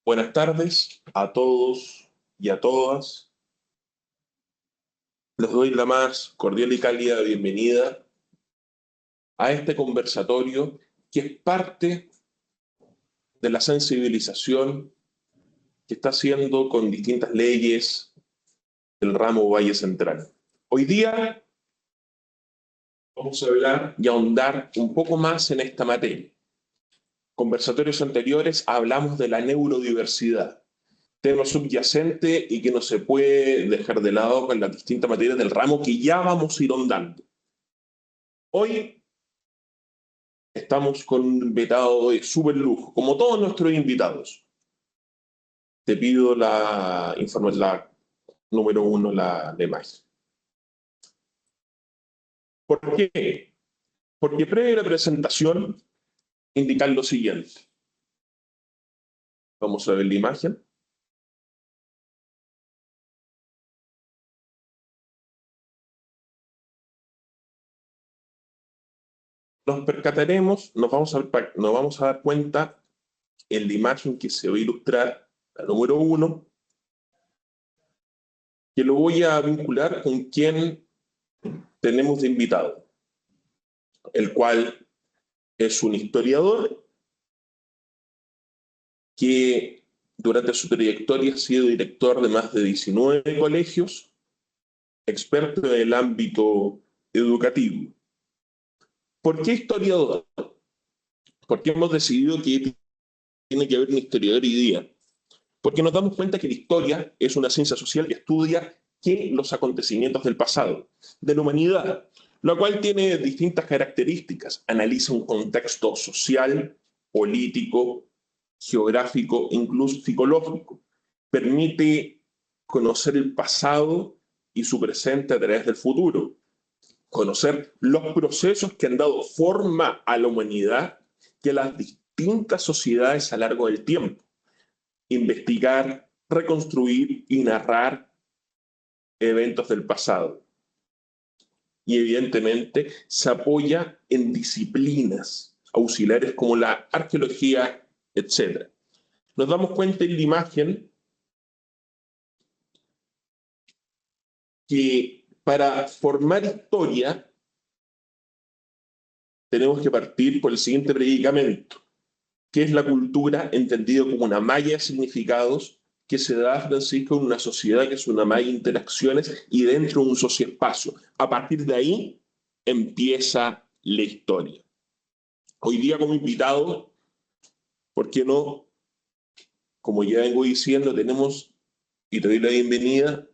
Buenas tardes a todos y a todas. Les doy la más cordial y cálida bienvenida a este conversatorio que es parte de la sensibilización que está haciendo con distintas leyes del ramo Valle Central. Hoy día vamos a hablar y ahondar un poco más en esta materia. Conversatorios anteriores hablamos de la neurodiversidad, tema subyacente y que no se puede dejar de lado con las distintas materias del ramo que ya vamos a ir ahondando. Hoy estamos con un invitado de súper lujo, como todos nuestros invitados. Te pido la información, la número uno, la de más. ¿Por qué? Porque previo a la presentación indicar lo siguiente. Vamos a ver la imagen. Nos percataremos, nos vamos a dar cuenta en la imagen que se va a ilustrar, la número uno, que lo voy a vincular con quien tenemos de invitado, el cual es un historiador que durante su trayectoria ha sido director de más de 19 colegios, experto en el ámbito educativo. ¿Por qué historiador? Porque hemos decidido que tiene que haber un historiador hoy día. Porque nos damos cuenta que la historia es una ciencia social que estudia los acontecimientos del pasado, de la humanidad, lo cual tiene distintas características. Analiza un contexto social, político, geográfico, incluso psicológico. Permite conocer el pasado y su presente a través del futuro. Conocer los procesos que han dado forma a la humanidad y a las distintas sociedades a lo largo del tiempo. Investigar, reconstruir y narrar eventos del pasado. Y evidentemente se apoya en disciplinas auxiliares como la arqueología, etc. Nos damos cuenta en la imagen que para formar historia tenemos que partir por el siguiente predicamento, que es la cultura entendido como una malla de significados que se da, Francisco, en una sociedad que es una malla de interacciones y dentro de un socioespacio. A partir de ahí empieza la historia. Hoy día como invitado, ¿por qué no? Como ya vengo diciendo, tenemos, y te doy la bienvenida,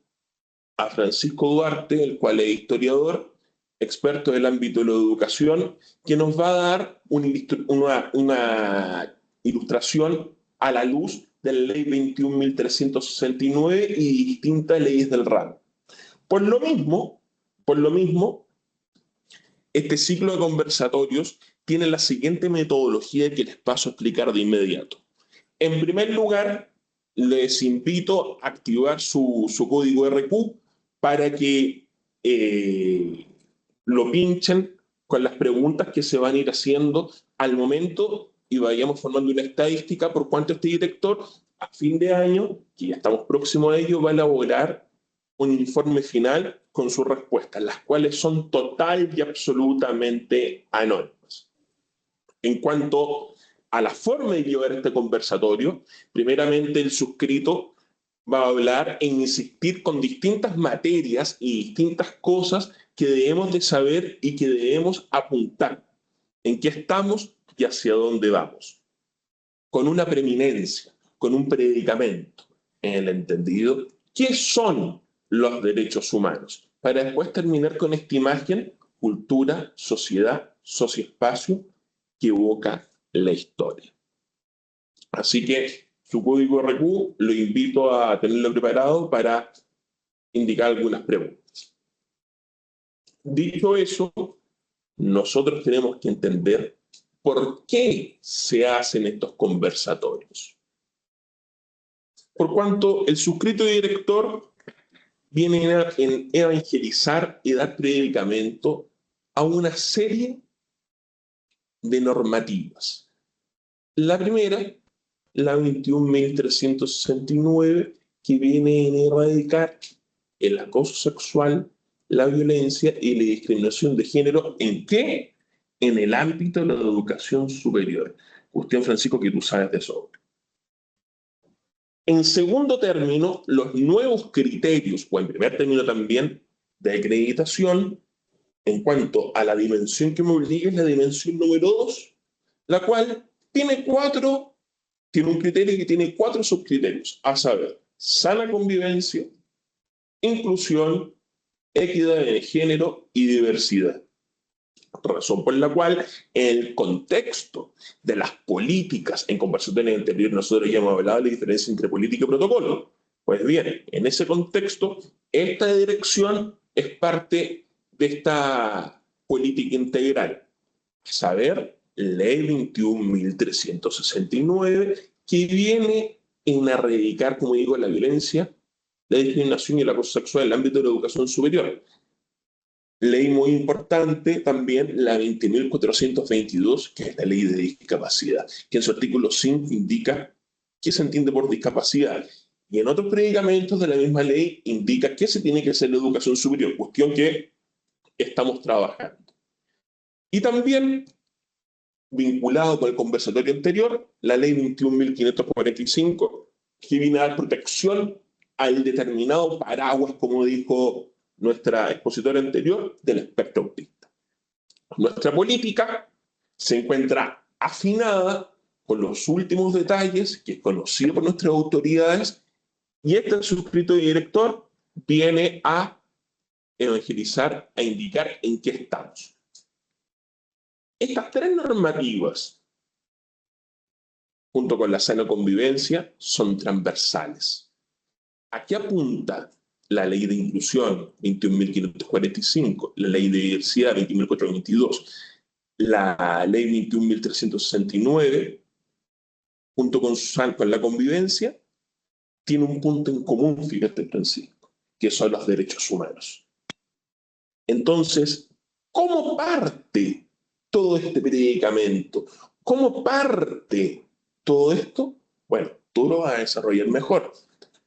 a Francisco Duarte, el cual es historiador, experto del ámbito de la educación, que nos va a dar una ilustración a la luz de la ley 21.369 y distintas leyes del ramo. Por lo mismo, este ciclo de conversatorios tiene la siguiente metodología que les paso a explicar de inmediato. En primer lugar, les invito a activar su código RQ para que lo pinchen con las preguntas que se van a ir haciendo al momento y vayamos formando una estadística por cuánto este director a fin de año, que ya estamos próximos a ello, va a elaborar un informe final con sus respuestas, las cuales son total y absolutamente anónimas. En cuanto a la forma de llevar este conversatorio, primeramente el suscrito va a hablar e insistir con distintas materias y distintas cosas que debemos de saber y que debemos apuntar en qué estamos y hacia dónde vamos, con una preeminencia, con un predicamento, en el entendido, ¿qué son los derechos humanos? Para después terminar con esta imagen, cultura, sociedad, socioespacio, que evoca la historia. Así que su código RQ lo invito a tenerlo preparado para indicar algunas preguntas. Dicho eso, nosotros tenemos que entender por qué se hacen estos conversatorios. Por cuanto el suscrito director viene a evangelizar y dar predicamento a una serie de normativas. La primera la 21.369, que viene a erradicar el acoso sexual, la violencia y la discriminación de género. ¿En qué? En el ámbito de la educación superior. Cuestión, Francisco, que tú sabes de eso. En segundo término, los nuevos criterios, o en primer término también, de acreditación, en cuanto a la dimensión que me obliga, es la dimensión número 2, la cual tiene un criterio que tiene 4 subcriterios, a saber, sana convivencia, inclusión, equidad de género y diversidad. Razón por la cual, en el contexto de las políticas, en conversaciones anteriores nosotros ya hemos hablado de la diferencia entre política y protocolo. Pues bien, en ese contexto, esta dirección es parte de esta política integral. A saber, Ley 21.369, que viene en erradicar, como digo, la violencia, la discriminación y el acoso sexual en el ámbito de la educación superior. Ley muy importante también, la 20.422, que es la ley de discapacidad, que en su artículo 5 indica qué se entiende por discapacidad. Y en otros predicamentos de la misma ley indica qué se tiene que hacer en la educación superior, cuestión que estamos trabajando. Y también, vinculado con el conversatorio anterior, la ley 21.545, que viene a dar protección al determinado paraguas, como dijo nuestra expositora anterior, del espectro autista. Nuestra política se encuentra afinada con los últimos detalles, que es conocido por nuestras autoridades, y este suscrito director viene a evangelizar, a indicar en qué estamos. Estas 3 normativas, junto con la sana convivencia, son transversales. ¿A qué apunta la ley de inclusión 21.545, la ley de diversidad 20.422, la ley 21.369, junto con la convivencia, tiene un punto en común, fíjate, Francisco, que son los derechos humanos? Entonces, ¿cómo parte todo este predicamento? ¿Cómo parte todo esto? Bueno, tú lo vas a desarrollar mejor,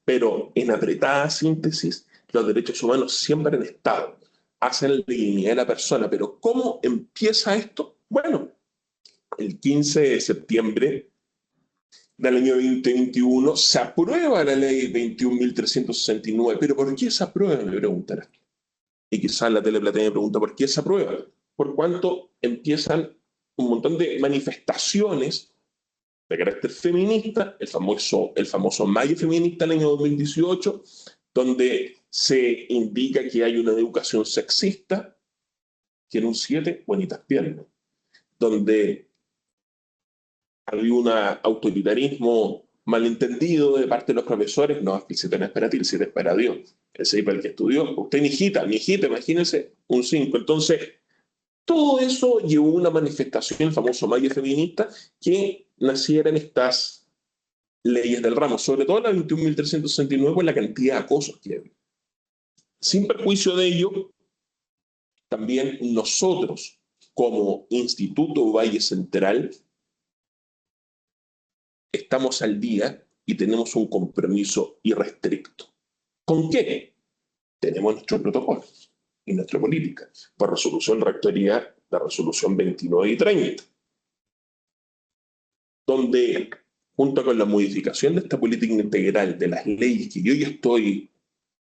pero en apretada síntesis, los derechos humanos siempre han estado, hacen la dignidad de la persona. Pero ¿cómo empieza esto? Bueno, el 15 de septiembre del año 2021 se aprueba la ley 21.369. ¿Pero por qué se aprueba? Me preguntarás. Y quizás la teleplatea me pregunta por qué se aprueba. Por cuanto empiezan un montón de manifestaciones de carácter feminista, el famoso Mayo Feminista del año 2018, donde se indica que hay una educación sexista, que en un 7, bonitas piernas, donde había un autoritarismo malentendido de parte de los profesores. No, es que el 7 no es para ti, el 7 es para Dios, el 6 para el que estudió. Usted, mi hijita, imagínese, un 5. Entonces, todo eso llevó a una manifestación, el famoso Mayo Feminista, que nacieran estas leyes del ramo, sobre todo la 21.369, por la cantidad de acosos que hay. Sin perjuicio de ello, también nosotros, como Instituto Valle Central, estamos al día y tenemos un compromiso irrestricto. ¿Con qué? Tenemos nuestros protocolos y nuestra política, por resolución rectoría, la resolución 29 y 30, donde, junto con la modificación de esta política integral de las leyes que yo ya estoy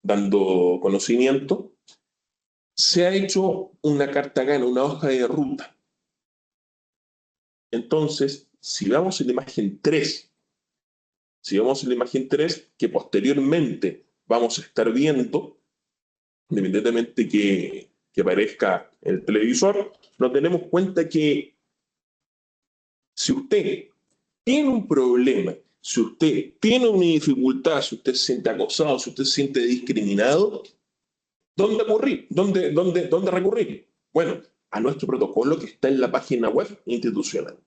dando conocimiento, se ha hecho una carta gana, una hoja de ruta. Entonces, si vamos a la imagen 3, que posteriormente vamos a estar viendo, independientemente que aparezca el televisor, nos tenemos cuenta que si usted tiene un problema, si usted tiene una dificultad, si usted se siente acosado, si usted se siente discriminado, ¿dónde recurrir? Bueno, a nuestro protocolo que está en la página web institucional,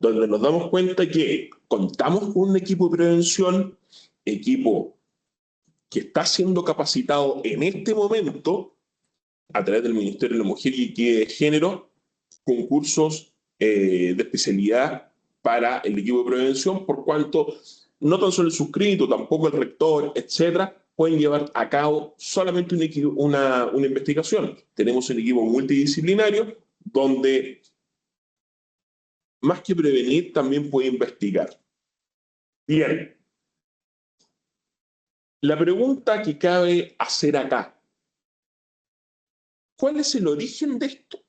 donde nos damos cuenta que contamos con un equipo de prevención, equipo que está siendo capacitado en este momento a través del Ministerio de la Mujer y de Género, con cursos de especialidad para el equipo de prevención, por cuanto no tan solo el suscrito, tampoco el rector, etcétera, pueden llevar a cabo solamente una investigación. Tenemos un equipo multidisciplinario donde, más que prevenir, también puede investigar. Bien, la pregunta que cabe hacer acá: ¿cuál es el origen de esto?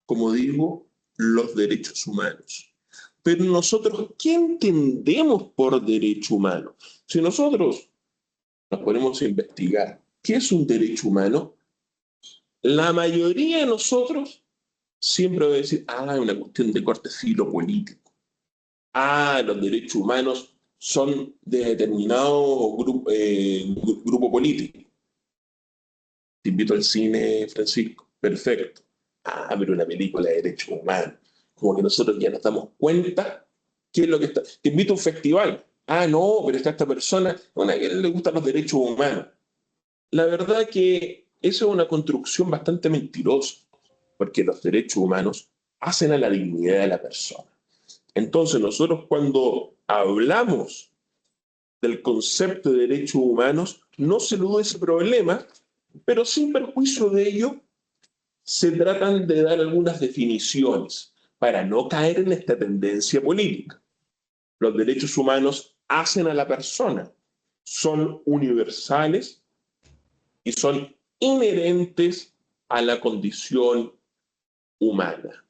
Como digo, los derechos humanos. Pero nosotros, ¿qué entendemos por derecho humano? Si nosotros nos ponemos a investigar qué es un derecho humano, la mayoría de nosotros siempre va a decir, es una cuestión de corte filopolítico. Los derechos humanos son de determinado grupo político. Te invito al cine, Francisco. Perfecto. Pero una película de derechos humanos. Como que nosotros ya nos damos cuenta qué es lo que está. Te invito a un festival. No, pero está esta persona, a él le gustan los derechos humanos. La verdad que eso es una construcción bastante mentirosa, porque los derechos humanos hacen a la dignidad de la persona. Entonces, nosotros cuando hablamos del concepto de derechos humanos, no se elude ese problema, pero sin perjuicio de ello, se tratan de dar algunas definiciones para no caer en esta tendencia política. Los derechos humanos hacen a la persona, son universales y son inherentes a la condición humana.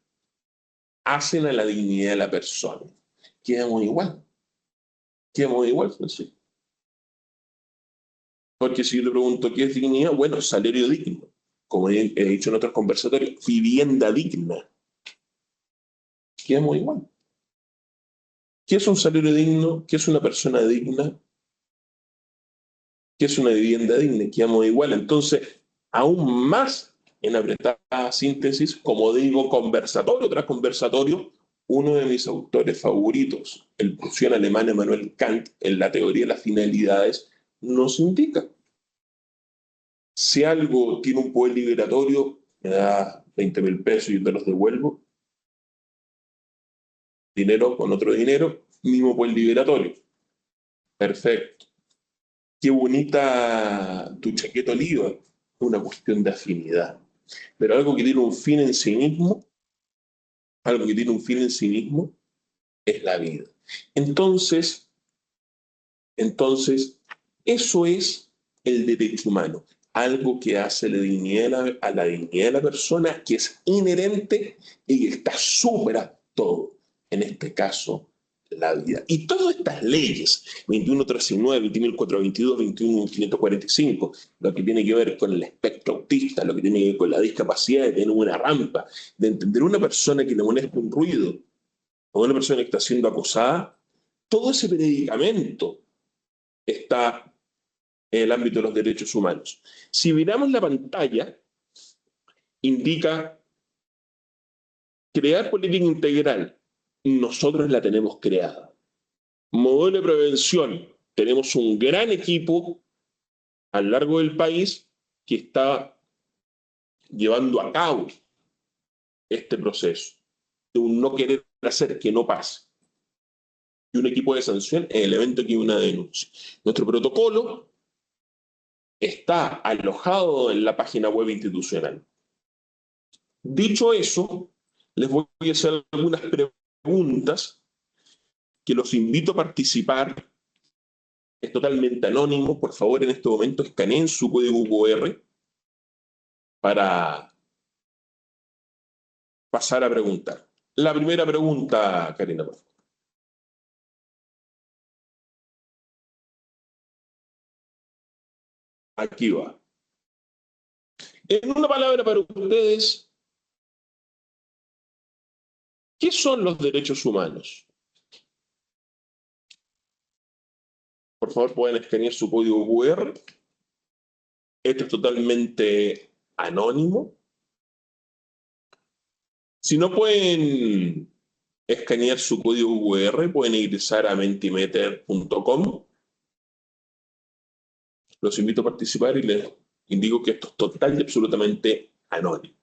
Hacen a la dignidad de la persona. Quedamos igual. Quedamos igual, Francisco. Porque si yo le pregunto qué es dignidad, bueno, salario digno. Como he dicho en otros conversatorios, vivienda digna. Quedamos igual. ¿Qué es un salario digno? ¿Qué es una persona digna? ¿Qué es una vivienda digna? Quedamos igual. Entonces, aún más en apretada síntesis, como digo, conversatorio tras conversatorio, uno de mis autores favoritos, el prusiano alemán Immanuel Kant, en la teoría de las finalidades, nos indica: si algo tiene un poder liberatorio, me da 20.000 pesos y yo te los devuelvo, dinero con otro dinero, mismo poder liberatorio. Perfecto. Qué bonita tu chaqueta oliva, una cuestión de afinidad. Pero algo que tiene un fin en sí mismo, algo que tiene un fin en sí mismo, es la vida. Entonces, eso es el derecho humano, algo que hace a la dignidad de la persona, que es inherente y que está supera todo. En este caso, la vida. Y todas estas leyes, 21.309, 20.422, 21.545, lo que tiene que ver con el espectro autista, lo que tiene que ver con la discapacidad de tener una rampa, de entender a una persona que le molesta un ruido, o una persona que está siendo acosada, todo ese predicamento está en el ámbito de los derechos humanos. Si miramos la pantalla, indica crear política integral. Nosotros la tenemos creada. Modelo de prevención. Tenemos un gran equipo a lo largo del país que está llevando a cabo este proceso de un no querer hacer que no pase. Y un equipo de sanción en el evento que hay una denuncia. Nuestro protocolo está alojado en la página web institucional. Dicho eso, les voy a hacer algunas preguntas que los invito a participar. Es totalmente anónimo. Por favor, en este momento escaneen su código QR para pasar a preguntar. La primera pregunta, Karina, por favor. Aquí va. En una palabra para ustedes, ¿qué son los derechos humanos? Por favor, pueden escanear su código QR. Esto es totalmente anónimo. Si no pueden escanear su código QR, pueden ingresar a mentimeter.com. Los invito a participar y les indico que esto es total y absolutamente anónimo.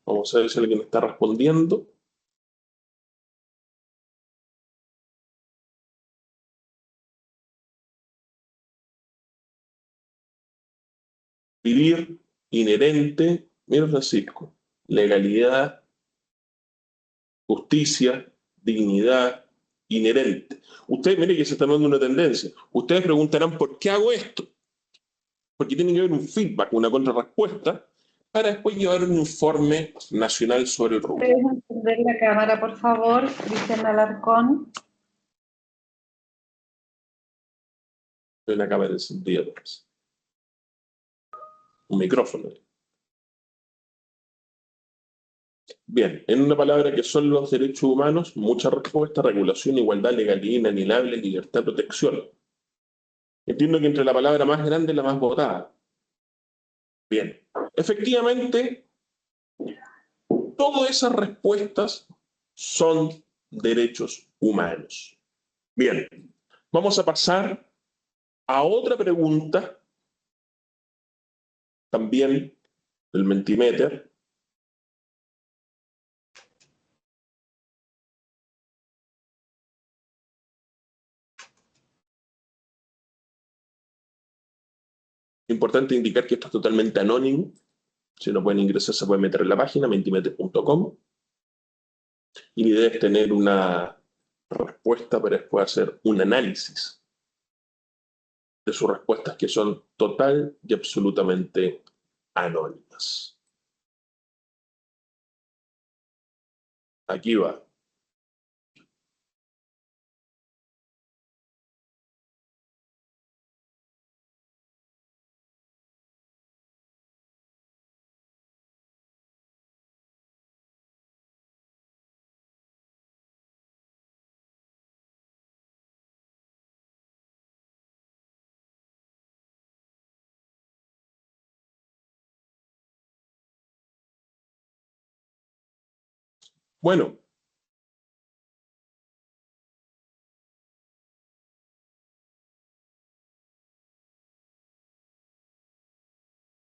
Vamos a ver si alguien está respondiendo. Vivir, inherente, mira Francisco, legalidad, justicia, dignidad, inherente. Ustedes, mire que se está dando una tendencia. Ustedes preguntarán, ¿por qué hago esto? Porque tiene que haber un feedback, una contrarrespuesta, para después llevar un informe nacional sobre el rubro. ¿Puedes encender la cámara, por favor, Cristian Alarcón? Hay una cámara encendida, pues. Un micrófono. Bien, en una palabra que son los derechos humanos, mucha respuesta, regulación, igualdad, legalidad, inalienable, libertad, protección. Entiendo que entre la palabra más grande es la más votada. Bien, efectivamente, todas esas respuestas son derechos humanos. Bien, vamos a pasar a otra pregunta, también del Mentimeter. Importante indicar que esto es totalmente anónimo. Si no pueden ingresar, se pueden meter en la página mentimeter.com. Y la idea es tener una respuesta para después hacer un análisis de sus respuestas que son total y absolutamente anónimas. Aquí va. Bueno,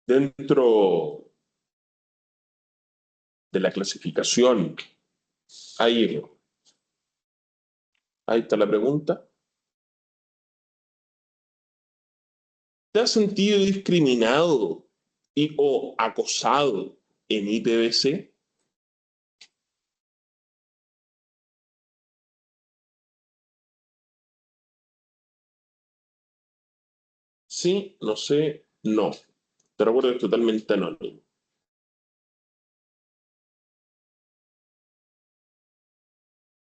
dentro de la clasificación, ahí está la pregunta. ¿Te has sentido discriminado o acosado en IPVC? Sí, no sé, no. Te recuerdo que es totalmente anónimo.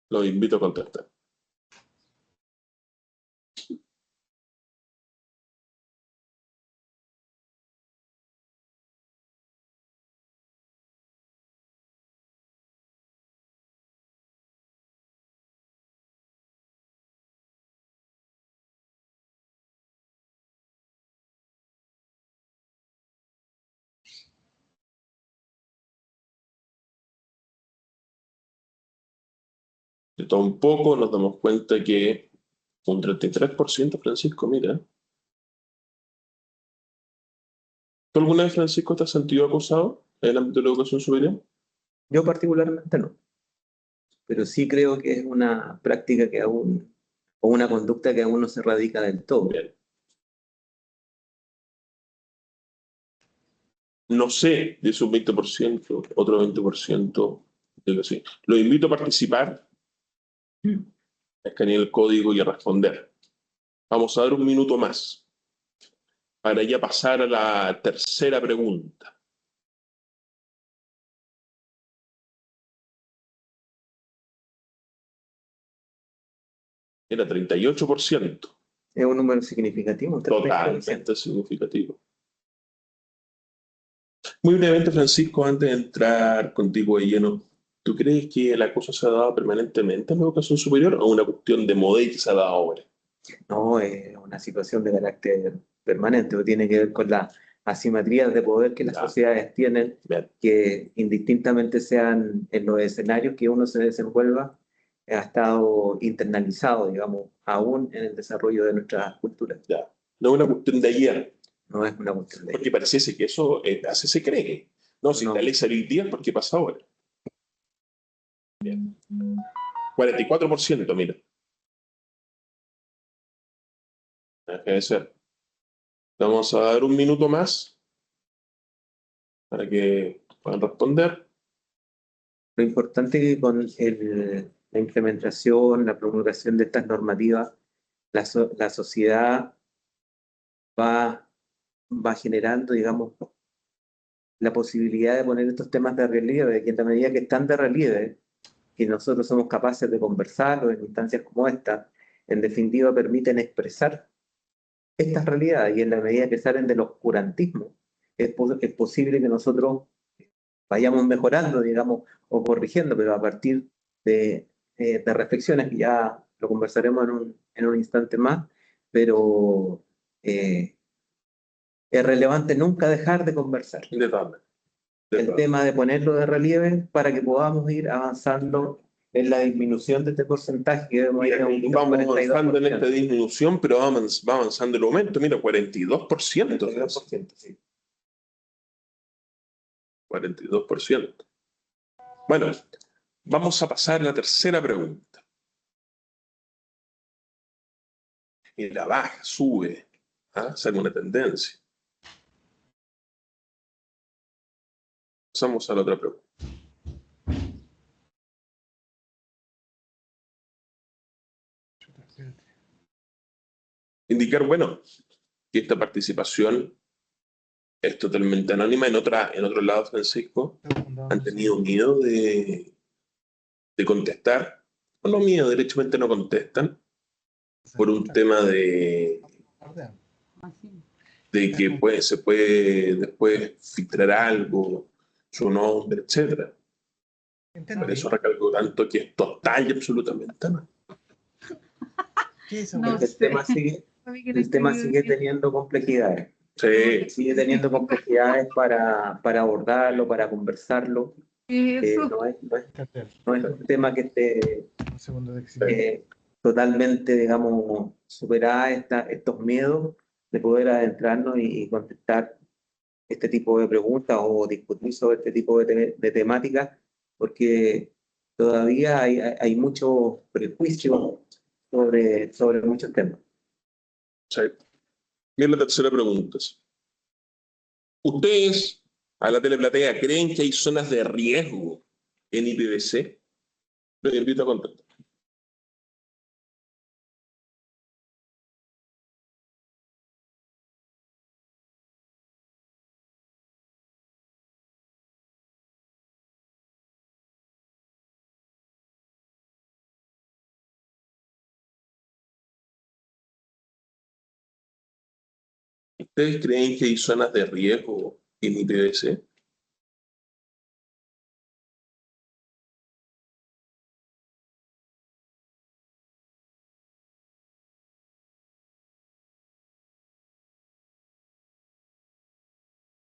Los invito a contestar. De todo un poco nos damos cuenta que un 33%, Francisco, mira. ¿Tú alguna vez, Francisco, te has sentido acosado en el ámbito de la educación superior? Yo particularmente no, pero sí creo que es una práctica que aún, o una conducta que aún no se erradica del todo. Bien. No sé, dice un 20%, otro 20%, digo sí. Los invito a participar, a escanear el código y a responder. Vamos a dar un minuto más para ya pasar a la tercera pregunta. Era 38%. Es un número significativo. Totalmente significativo. Muy brevemente, Francisco, antes de entrar contigo de lleno, ¿tú crees que el acoso se ha dado permanentemente en la educación superior o una cuestión de moda y que se ha dado ahora? No, es una situación de carácter permanente, o tiene que ver con las asimetrías de poder que las Ya. sociedades tienen, Bien. que indistintamente sean en los escenarios que uno se desenvuelva, ha estado internalizado, digamos, aún en el desarrollo de nuestras culturas. Ya. No es una cuestión de ayer, No es una cuestión de... porque pareciese que eso así se cree. No, si No. la ley salió hoy día, ¿por qué pasa ahora? Bien. 44%, mira. Debe ser. Vamos a dar un minuto más para que puedan responder. Lo importante es que con la implementación, la promulgación de estas normativas, la sociedad va generando, digamos, la posibilidad de poner estos temas de relieve, que en la medida que están de relieve, que nosotros somos capaces de conversarlo en instancias como esta, en definitiva permiten expresar estas realidades y en la medida que salen del oscurantismo, es posible que nosotros vayamos mejorando, digamos, o corrigiendo, pero a partir de reflexiones que ya lo conversaremos en un instante más, pero es relevante nunca dejar de conversar. De todas maneras. De El todas tema de ponerlo de relieve para que podamos ir avanzando en la disminución de este porcentaje que vemos ahí Mira, en un vamos avanzando en 42%. esta disminución, pero va avanzando el aumento. Mira, 42%. 42%, sí. 42%. Bueno, vamos a pasar a la tercera pregunta. Mira, baja, sube. ¿Ah? Sale una tendencia. Pasamos a la otra pregunta. Indicar, bueno, que esta participación es totalmente anónima. En otro lado, Francisco, han tenido miedo de contestar. O no miedo, derechamente no contestan por un tema de que se puede después filtrar algo, su nombre, etc. Por eso recalco tanto que es total y absolutamente anónimo. No Porque el tema sigue teniendo complejidades. Sí, Sigue teniendo complejidades para abordarlo, para conversarlo. Eso. No es un tema que esté totalmente, digamos, superada estos miedos de poder adentrarnos y contestar este tipo de preguntas o discutir sobre este tipo de temáticas, porque todavía hay mucho prejuicio sobre muchos temas. sí. Bien, la tercera pregunta. ¿Ustedes, a la teleplatea, creen que hay zonas de riesgo en IPVC? Los invito a contestar. ¿Ustedes creen que hay zonas de riesgo en IPVC?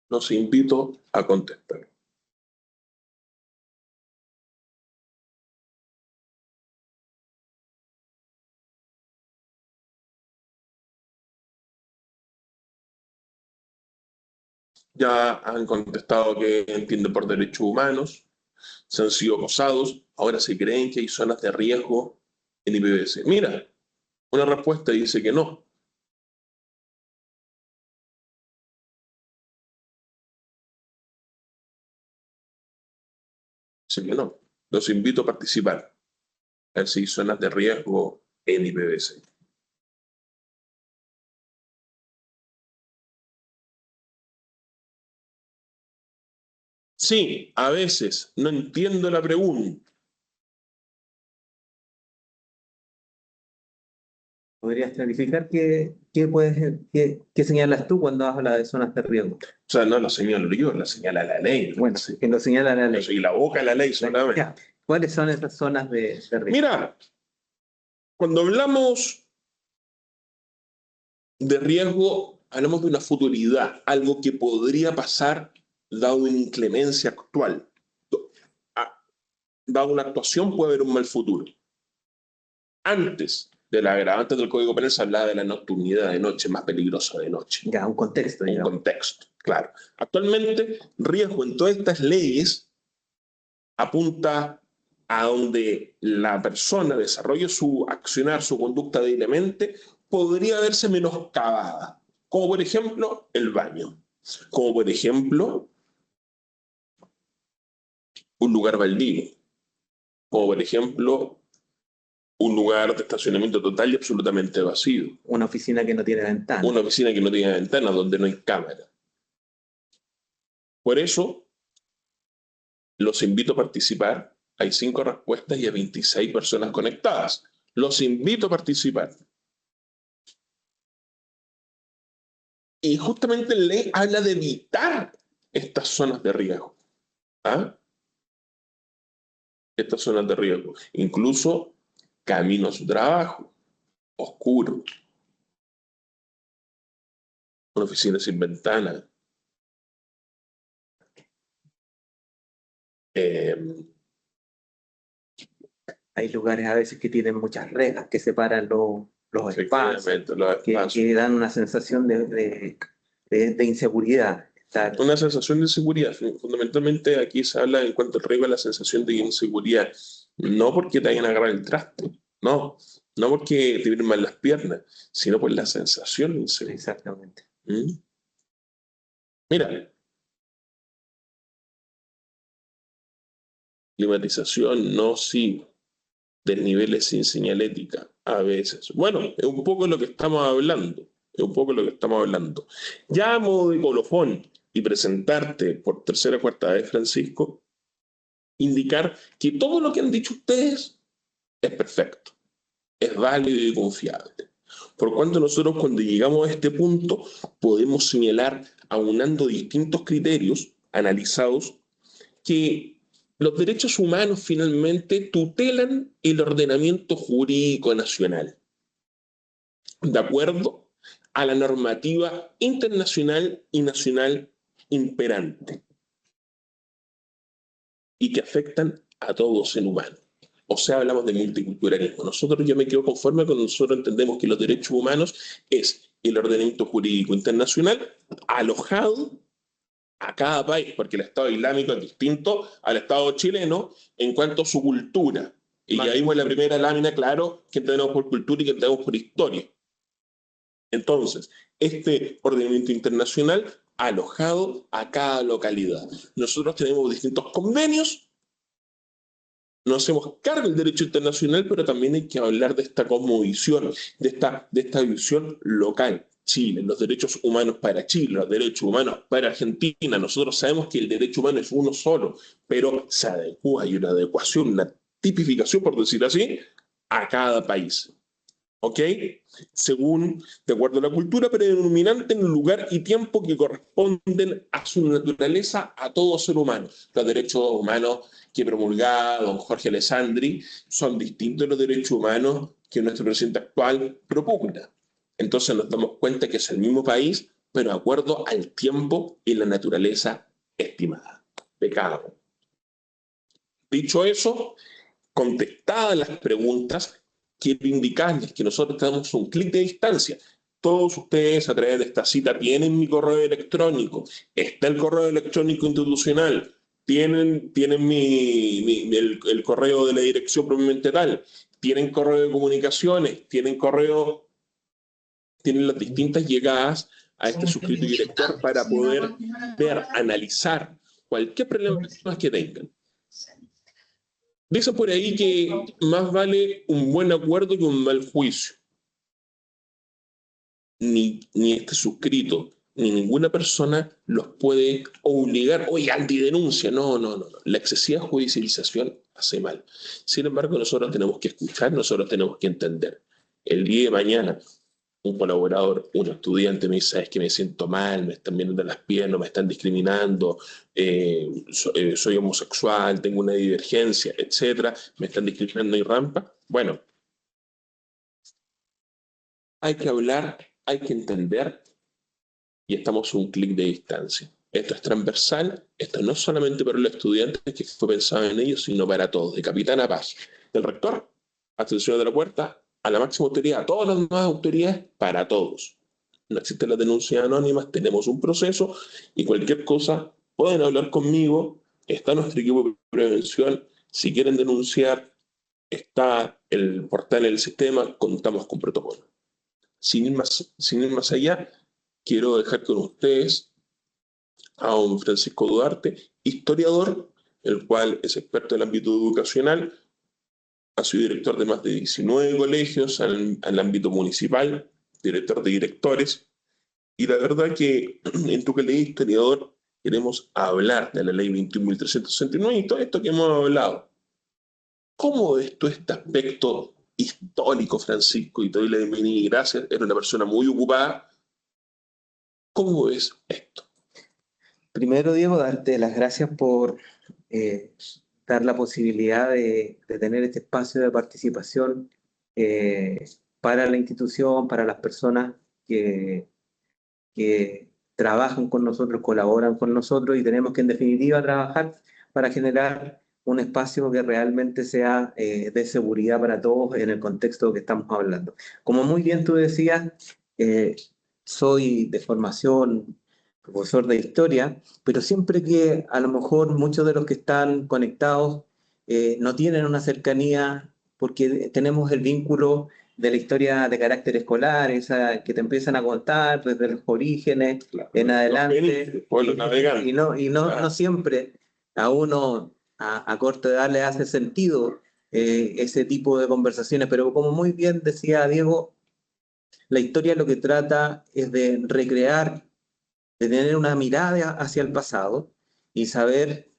Los invito a contestar. Ya han contestado que entienden por derechos humanos, se han sido acosados, ahora se creen que hay zonas de riesgo en IPVC. Mira, una respuesta dice que no. Dice que no. Los invito a participar. A ver si hay zonas de riesgo en IPVC. Sí, a veces no entiendo la pregunta. ¿Podrías clarificar qué señalas tú cuando hablas de zonas de riesgo? O sea, no lo señalo yo, lo señala la ley. Bueno, que lo señala la Yo ley. soy la boca de la ley solamente. Ya. ¿Cuáles son esas zonas de riesgo? Mira, cuando hablamos de riesgo, hablamos de una futuridad, algo que podría pasar dado una inclemencia actual. Dado una actuación puede haber un mal futuro. Antes del Código Penal se hablaba de la nocturnidad de noche, más peligrosa de noche. Ya, un contexto, Un digamos. contexto. Claro, actualmente riesgo en todas estas leyes apunta a donde la persona desarrolle su accionar, su conducta diariamente, podría verse menoscabada, como por ejemplo el baño, como por ejemplo un lugar baldío, como por ejemplo un lugar de estacionamiento total y absolutamente vacío, Una oficina que no tiene ventana. una oficina que no tiene ventana, donde no hay cámara. Por eso, los invito a participar. Hay 5 respuestas y hay 26 personas conectadas. Los invito a participar. Y justamente la ley habla de evitar estas zonas de riesgo. ¿Ah? Estas zonas de riesgo. Incluso camino a su trabajo, oscuro, una oficina sin ventana. Hay lugares a veces que tienen muchas rejas que separan los espacios, Efectivamente, los espacios. que dan una sensación de inseguridad. Una sensación de inseguridad. Fundamentalmente aquí se habla en cuanto al riesgo de la sensación de inseguridad. No porque te vayan a agarrar el traste, no. No porque te vienen mal las piernas, sino por la sensación de inseguridad. Exactamente. ¿Mm? Mira, climatización, no, sí, desniveles sin señalética, a veces. Bueno, es un poco lo que estamos hablando, es un poco lo que estamos hablando. Ya a modo de colofón y presentarte por tercera o cuarta vez, Francisco, indicar que todo lo que han dicho ustedes es perfecto, es válido y confiable. Por cuanto nosotros cuando llegamos a este punto podemos señalar, aunando distintos criterios analizados, que los derechos humanos finalmente tutelan el ordenamiento jurídico nacional, de acuerdo a la normativa internacional y nacional imperante, y que afectan a todo ser humano. O sea, hablamos de multiculturalismo. Yo me quedo conforme cuando nosotros entendemos que los derechos humanos es el ordenamiento jurídico internacional alojado a cada país, porque el Estado Islámico es distinto al Estado chileno en cuanto a su cultura. Y ya vimos en la primera lámina, claro, que entendemos por cultura y que entendemos por historia. Entonces, este ordenamiento internacional alojado a cada localidad. Nosotros tenemos distintos convenios, nos hacemos cargo del derecho internacional, pero también hay que hablar de esta cosmovisión, de esta visión local. Chile, los derechos humanos para Chile, los derechos humanos para Argentina. Nosotros sabemos que el derecho humano es uno solo, pero se adecua, hay una adecuación, una tipificación, por decir así, a cada país. ¿Ok? Según, de acuerdo a la cultura predominante en el lugar y tiempo que corresponden a su naturaleza a todo ser humano. Los derechos humanos que promulgaba don Jorge Alessandri son distintos de los derechos humanos que nuestro presidente actual propugna. Entonces nos damos cuenta que es el mismo país, pero de acuerdo al tiempo y la naturaleza estimada de cada uno. Dicho eso, contestadas las preguntas, quiero indicarles que nosotros tenemos un clic de distancia. Todos ustedes a través de esta cita tienen mi correo electrónico, está el correo electrónico institucional, tienen el correo de la dirección propiamente tal, tienen correo de comunicaciones, tienen las distintas llegadas a este suscrito director para poder ver, analizar cualquier problema que tengan. Dicen por ahí que más vale un buen acuerdo que un mal juicio. Ni este suscrito, ni ninguna persona los puede obligar, oye, antidenuncia. No. La excesiva judicialización hace mal. Sin embargo, nosotros tenemos que escuchar, nosotros tenemos que entender. El día de mañana, un colaborador, un estudiante me dice, es que me siento mal, me están viendo las piernas, me están discriminando, soy homosexual, tengo una divergencia, etcétera, me están discriminando y rampa. Bueno, hay que hablar, hay que entender y estamos a un clic de distancia. Esto es transversal, esto no es solamente para los estudiantes que fue pensado en ellos, sino para todos, de capitán a paz, del rector hasta el señor de la puerta, a la máxima autoridad, a todas las demás autoridades, para todos. no existen las denuncias anónimas, tenemos un proceso y cualquier cosa pueden hablar conmigo, está nuestro equipo de prevención, si quieren denunciar, está el portal del sistema, contamos con protocolo. Sin ir más allá, quiero dejar con ustedes a don Francisco Duarte, historiador, el cual es experto en el ámbito educacional, ha sido director de más de 19 colegios en el ámbito municipal, director de directores, y la verdad que en tu calidad de historiador queremos hablar de la ley 21.369 y todo esto que hemos hablado. ¿Cómo ves tú este aspecto histórico, Francisco? Y te doy la bienvenida y gracias, eres una persona muy ocupada. ¿Cómo ves esto? Primero, Diego, darte las gracias por dar la posibilidad de tener este espacio de participación para la institución, para las personas que trabajan con nosotros, colaboran con nosotros y tenemos que en definitiva trabajar para generar un espacio que realmente sea de seguridad para todos en el contexto que estamos hablando. Como muy bien tú decías, soy de formación profesor de historia, pero siempre que a lo mejor muchos de los que están conectados no tienen una cercanía porque tenemos el vínculo de la historia de carácter escolar, esa que te empiezan a contar desde los orígenes Claro, en adelante, claro. No siempre a uno a corta edad le hace sentido ese tipo de conversaciones, pero como muy bien decía Diego, la historia lo que trata es de recrear, de tener una mirada hacia el pasado y saber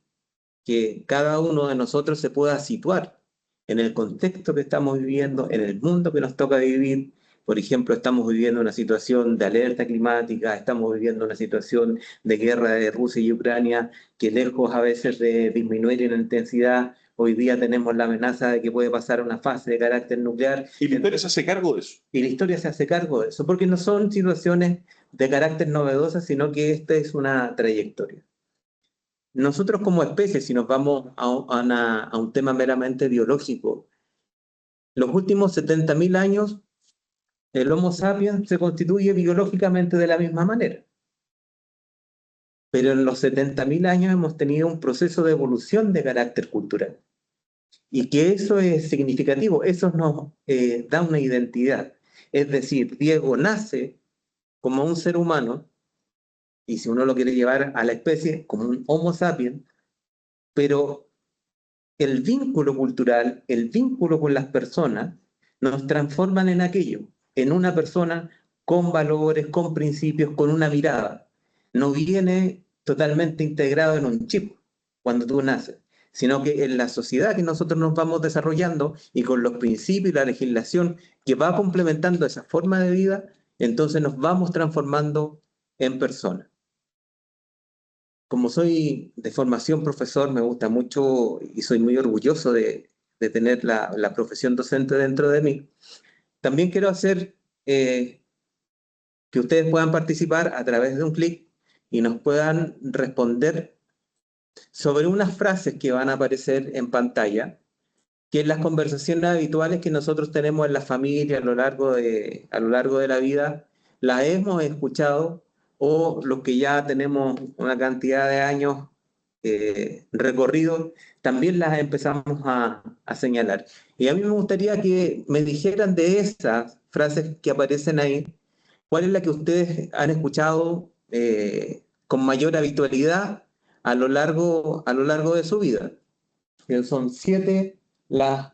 que cada uno de nosotros se pueda situar en el contexto que estamos viviendo, en el mundo que nos toca vivir. Por ejemplo, estamos viviendo una situación de alerta climática, estamos viviendo una situación de guerra de Rusia y Ucrania, que lejos a veces de disminuir en intensidad, hoy día tenemos la amenaza de que puede pasar a una fase de carácter nuclear. Y la historia se hace cargo de eso. Y la historia se hace cargo de eso, porque no son situaciones de carácter novedosas, sino que esta es una trayectoria. Nosotros como especie, si nos vamos a un tema meramente biológico, los últimos 70.000 años, el Homo sapiens se constituye biológicamente de la misma manera. Pero en los 70.000 años hemos tenido un proceso de evolución de carácter cultural. Y que eso es significativo, eso nos da una identidad. Es decir, Diego nace como un ser humano, y si uno lo quiere llevar a la especie, como un Homo sapiens, pero el vínculo cultural, el vínculo con las personas, nos transforman en aquello, en una persona con valores, con principios, con una mirada. No viene totalmente integrado en un chip cuando tú naces, sino que en la sociedad que nosotros nos vamos desarrollando y con los principios y la legislación que va complementando esa forma de vida, entonces nos vamos transformando en personas. Como soy de formación profesor, me gusta mucho y soy muy orgulloso de tener la profesión docente dentro de mí. También quiero hacer que ustedes puedan participar a través de un clic y nos puedan responder sobre unas frases que van a aparecer en pantalla, que en las conversaciones habituales que nosotros tenemos en la familia a lo largo de la vida, las hemos escuchado o los que ya tenemos una cantidad de años recorridos, también las empezamos a señalar. Y a mí me gustaría que me dijeran de esas frases que aparecen ahí, ¿cuál es la que ustedes han escuchado con mayor habitualidad a lo largo de su vida? Que son 7 las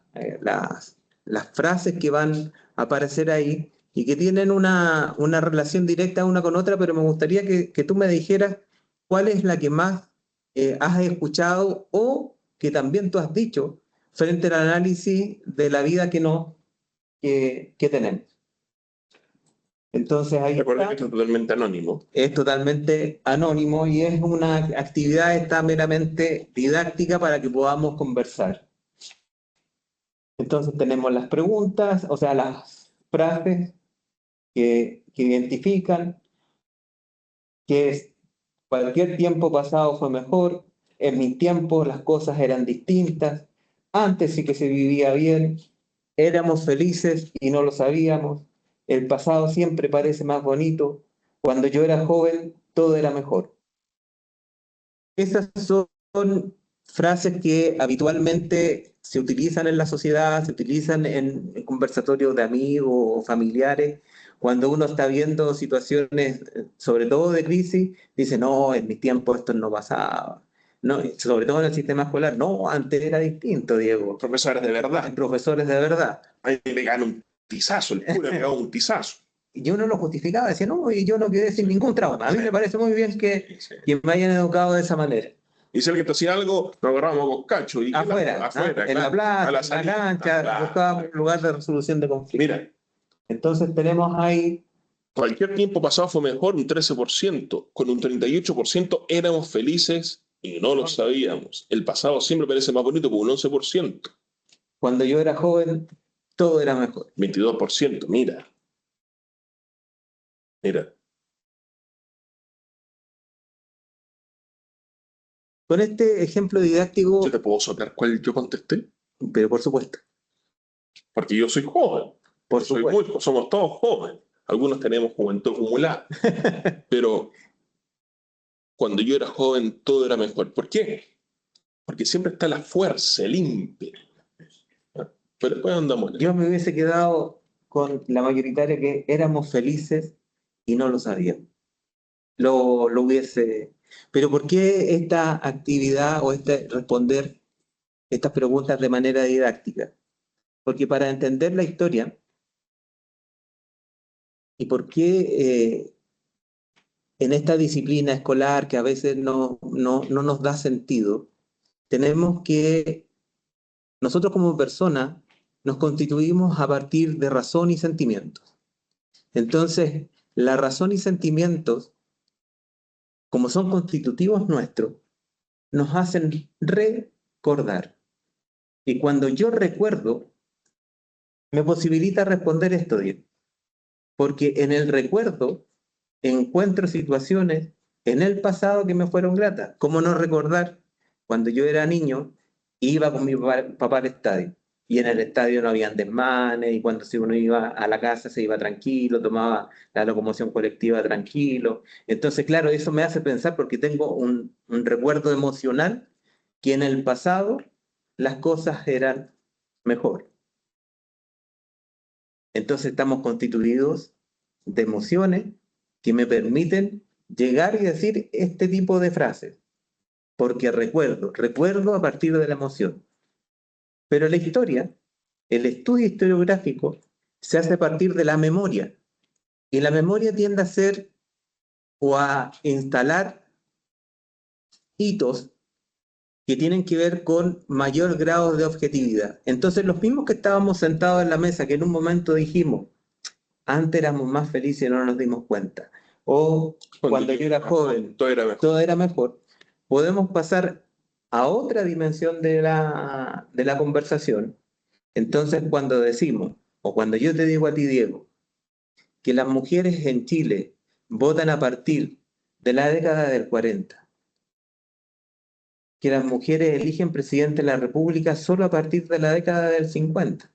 frases que van a aparecer ahí y que tienen una relación directa una con otra, pero me gustaría que tú me dijeras cuál es la que más has escuchado o que también tú has dicho frente al análisis de la vida que tenemos. Entonces ahí Recuerda que esto es totalmente anónimo. es totalmente anónimo y es una actividad está meramente didáctica para que podamos conversar. Entonces tenemos las preguntas, o sea, las frases que identifican que es cualquier tiempo pasado fue mejor, en mi tiempo las cosas eran distintas, antes sí que se vivía bien, éramos felices y no lo sabíamos, el pasado siempre parece más bonito, Cuando yo era joven, todo era mejor. Esas son frases que habitualmente se utilizan en la sociedad, se utilizan en conversatorios de amigos o familiares. Cuando uno está viendo situaciones, sobre todo de crisis, dice, no, en mi tiempo esto no pasaba. No, sobre todo en el sistema escolar, no, antes era distinto, Diego. Profesores de verdad. Profesores de verdad. A mí me ganó un tizazo, el cura me pegó un tizazo. Y uno lo justificaba, decía, no, y yo no quedé sin ningún trauma. A mí me parece muy bien que Sí. me hayan educado de esa manera. Y si alguien te hacía algo, nos agarramos con cacho. ¿Y Afuera, afuera, en la claro. plaza, A la en la salida. cancha, Claro. buscábamos un lugar de resolución de conflictos. Mira, Entonces tenemos ahí, cualquier tiempo pasado fue mejor, un 13%. Con un 38% éramos felices y no lo sabíamos. El pasado siempre parece más bonito con un 11%. cuando yo era joven, todo era mejor. 22%, mira. Mira. Con este ejemplo Yo didáctico, te puedo sacar cuál yo contesté, pero por supuesto, porque yo soy joven. por Soy supuesto. muy, somos todos jóvenes. Algunos tenemos juventud acumulada. Pero cuando yo era joven todo era mejor. ¿Por qué? Porque siempre está la fuerza, el ímpetu. Pero después andamos en Yo eso. me hubiese quedado con la mayoritaria que éramos felices y no lo sabíamos. Lo hubiese... Pero ¿por qué esta actividad o este responder estas preguntas de manera didáctica? Porque para entender la historia y por qué en esta disciplina escolar que a veces no nos da sentido, tenemos que, nosotros como personas, nos constituimos a partir de razón y sentimientos. Entonces, la razón y sentimientos, como son constitutivos nuestros, nos hacen recordar. Y cuando yo recuerdo, me posibilita responder esto bien. Porque en el recuerdo encuentro situaciones en el pasado que me fueron gratas. ¿Cómo no recordar cuando yo era niño, iba con mi papá al estadio? Y en el estadio no habían desmanes, y cuando si uno iba a la casa se iba tranquilo, tomaba la locomoción colectiva tranquilo. Entonces, claro, eso me hace pensar porque tengo un recuerdo emocional que en el pasado las cosas eran mejor. Entonces estamos constituidos de emociones que me permiten llegar y decir este tipo de frases, porque recuerdo a partir de la emoción. Pero la historia, el estudio historiográfico, se hace a partir de la memoria, y la memoria tiende a ser o a instalar hitos que tienen que ver con mayor grado de objetividad. Entonces los mismos que estábamos sentados en la mesa, que en un momento dijimos, antes éramos más felices y no nos dimos cuenta. O cuando yo era joven, todo era mejor. todo era mejor. Podemos pasar a otra dimensión de la conversación. Entonces, cuando decimos, o cuando yo te digo a ti, Diego, que las mujeres en Chile votan a partir de la década del 40, que las mujeres eligen presidente de la República solo a partir de la década del 50.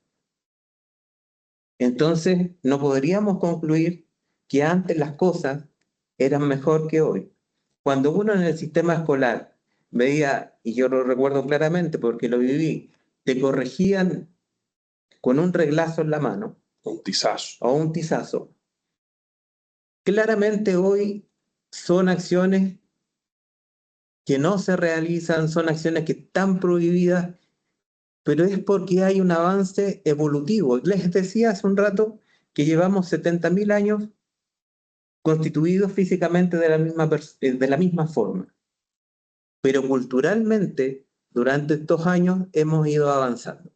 Entonces, no podríamos concluir que antes las cosas eran mejor que hoy. Cuando uno en el sistema escolar veía, y yo lo recuerdo claramente porque lo viví, te corregían con un reglazo en la mano Un tizazo. o un tizazo. Claramente hoy son acciones que no se realizan, son acciones que están prohibidas, pero es porque hay un avance evolutivo. Les decía hace un rato que llevamos 70.000 años constituidos físicamente de la misma forma, pero culturalmente durante estos años hemos ido avanzando.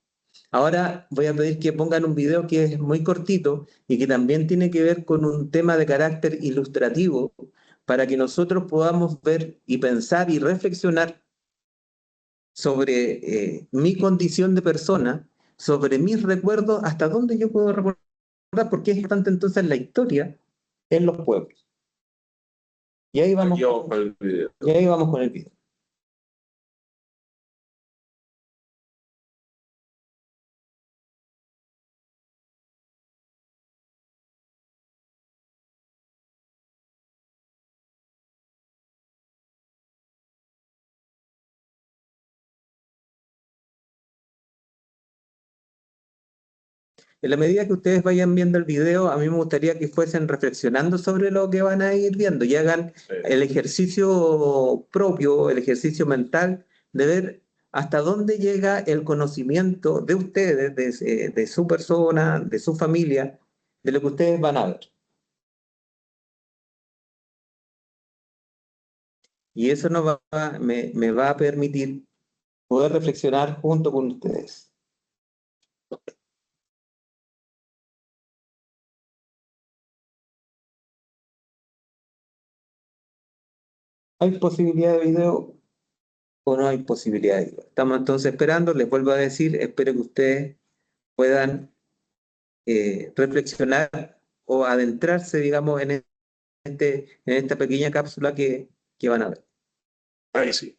Ahora voy a pedir que pongan un video que es muy cortito y que también tiene que ver con un tema de carácter ilustrativo para que nosotros podamos ver y pensar y reflexionar sobre mi condición de persona, sobre mis recuerdos, hasta dónde yo puedo recordar, porque es importante entonces la historia en los pueblos. Y ahí vamos, Aquí vamos con el video. y ahí vamos con el video. En la medida que ustedes vayan viendo el video, a mí me gustaría que fuesen reflexionando sobre lo que van a ir viendo y hagan el ejercicio propio, el ejercicio mental de ver hasta dónde llega el conocimiento de ustedes, de su persona, de su familia, de lo que ustedes van a ver. Y eso me va a permitir poder reflexionar junto con ustedes. ¿Hay posibilidad de video o no hay posibilidad de video? Estamos entonces esperando, les vuelvo a decir, espero que ustedes puedan reflexionar o adentrarse, digamos, en esta pequeña cápsula que van a ver. Ahí sí.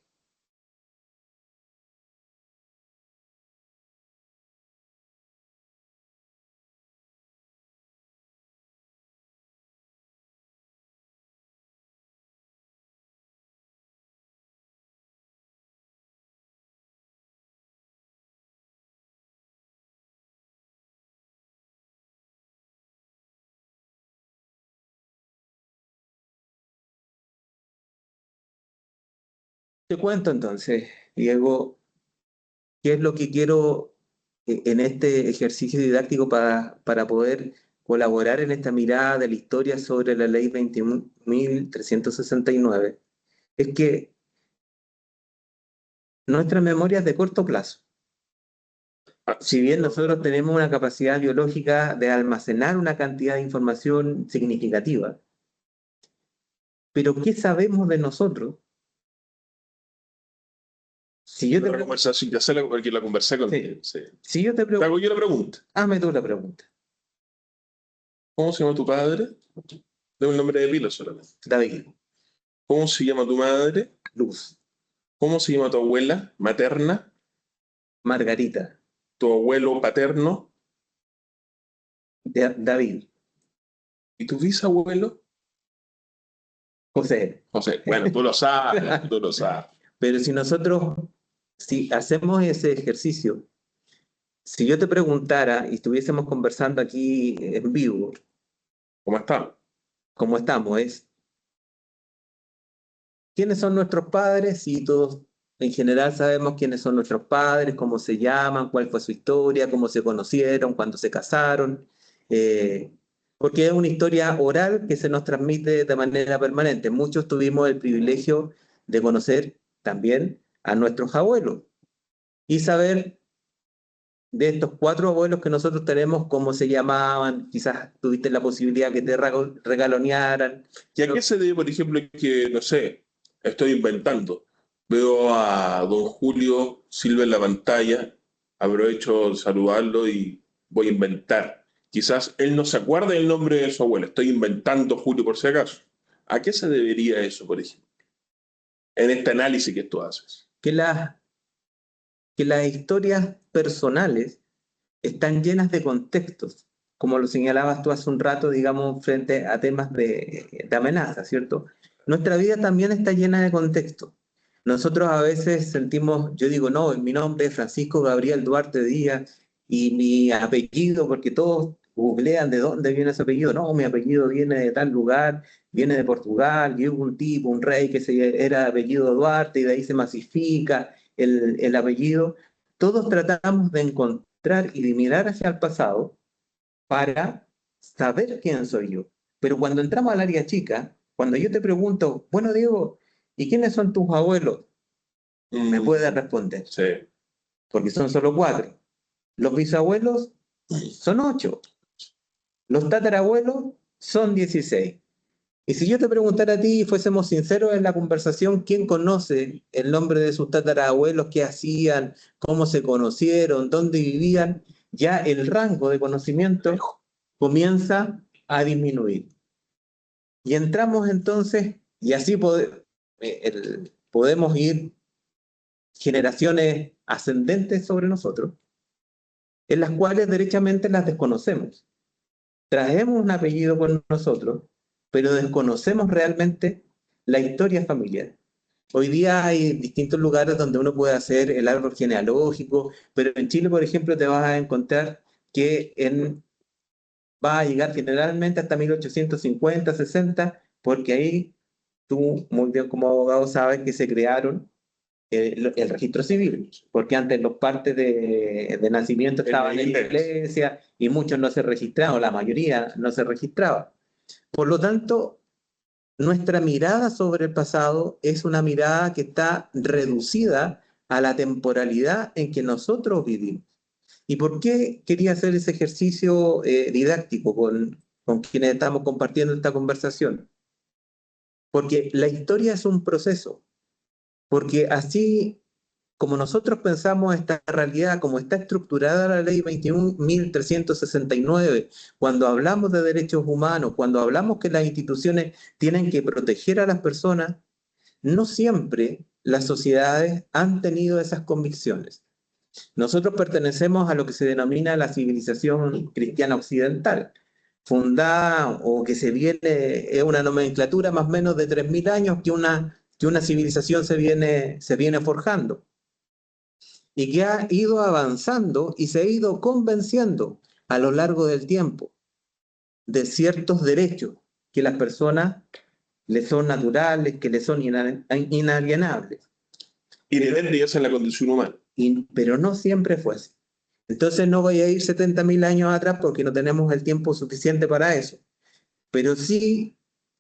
Te cuento entonces, Diego, qué es lo que quiero en este ejercicio didáctico para poder colaborar en esta mirada de la historia sobre la ley 21.369. Es que nuestra memoria es de corto plazo. Si bien nosotros tenemos una capacidad biológica de almacenar una cantidad de información significativa, pero ¿qué sabemos de nosotros? Si yo te La conversación, ya sé porque la conversé contigo. Sí. Si yo te Te hago yo la pregunta. hazme tú la pregunta. ¿Cómo se llama tu padre? Dame el nombre de pila solamente. David, ¿Cómo se llama tu madre? Luz, ¿Cómo se llama tu abuela materna? Margarita, ¿Tu abuelo paterno? David, ¿Y tu bisabuelo? José. José. Bueno, tú lo sabes, tú lo sabes. Pero si hacemos ese ejercicio, si yo te preguntara y estuviésemos conversando aquí en vivo, ¿Cómo estamos? ¿cómo estamos? ¿Quiénes son nuestros padres? Y todos en general sabemos quiénes son nuestros padres, cómo se llaman, cuál fue su historia, cómo se conocieron, cuándo se casaron, eh, porque es una historia oral que se nos transmite de manera permanente. Muchos tuvimos el privilegio de conocer también a nuestros abuelos y saber de estos 4 abuelos que nosotros tenemos, cómo se llamaban, quizás tuviste la posibilidad que te regalonearan. ¿Y a qué se debe, por ejemplo, que, no sé, estoy inventando? Veo a don Julio Silva en la pantalla, aprovecho de saludarlo y voy a inventar. Quizás él no se acuerda del nombre de su abuelo, estoy inventando Julio por si acaso. ¿A qué se debería eso, por ejemplo, en este análisis que tú haces? Que las historias personales están llenas de contextos, como lo señalabas tú hace un rato, digamos, frente a temas de amenaza, ¿cierto? Nuestra vida también está llena de contextos. Nosotros a veces sentimos, yo digo, no, mi nombre es Francisco Gabriel Duarte Díaz y mi apellido, porque todos googlean de dónde viene ese apellido. No, mi apellido viene de tal lugar, viene de Portugal, y hubo un tipo, un rey era de apellido Duarte y de ahí se masifica el apellido. Todos tratamos de encontrar y de mirar hacia el pasado para saber quién soy yo. Pero cuando entramos al área chica, cuando yo te pregunto, bueno, Diego, ¿y quiénes son tus abuelos? Me puedes responder, Sí. porque son solo 4. Los bisabuelos son 8. Los tatarabuelos son 16. Y si yo te preguntara a ti y fuésemos sinceros en la conversación, ¿quién conoce el nombre de sus tatarabuelos, qué hacían, cómo se conocieron, dónde vivían? Ya el rango de conocimiento comienza a disminuir. Y entramos entonces, y así podemos ir generaciones ascendentes sobre nosotros, en las cuales derechamente las desconocemos. Traemos un apellido con nosotros, pero desconocemos realmente la historia familiar. Hoy día hay distintos lugares donde uno puede hacer el árbol genealógico, pero en Chile, por ejemplo, te vas a encontrar que va a llegar generalmente hasta 1850, 60, porque ahí tú, muy bien como abogado, sabes que se crearon el registro civil, porque antes los partes de nacimiento estaban en la iglesia y muchos no se registraban, la mayoría no se registraba. Por lo tanto, nuestra mirada sobre el pasado es una mirada que está reducida a la temporalidad en que nosotros vivimos. ¿Y por qué quería hacer ese ejercicio didáctico con quienes estamos compartiendo esta conversación? Porque la historia es un proceso, porque así como nosotros pensamos esta realidad, como está estructurada la ley 21.369, cuando hablamos de derechos humanos, cuando hablamos que las instituciones tienen que proteger a las personas, no siempre las sociedades han tenido esas convicciones. Nosotros pertenecemos a lo que se denomina la civilización cristiana occidental, fundada o que es una nomenclatura más o menos de 3.000 años que una civilización se viene forjando y que ha ido avanzando y se ha ido convenciendo a lo largo del tiempo de ciertos derechos que las personas le son naturales, que le son inalienables. Inherentes en la condición humana. Pero no siempre fue así. Entonces no voy a ir 70.000 años atrás porque no tenemos el tiempo suficiente para eso, pero sí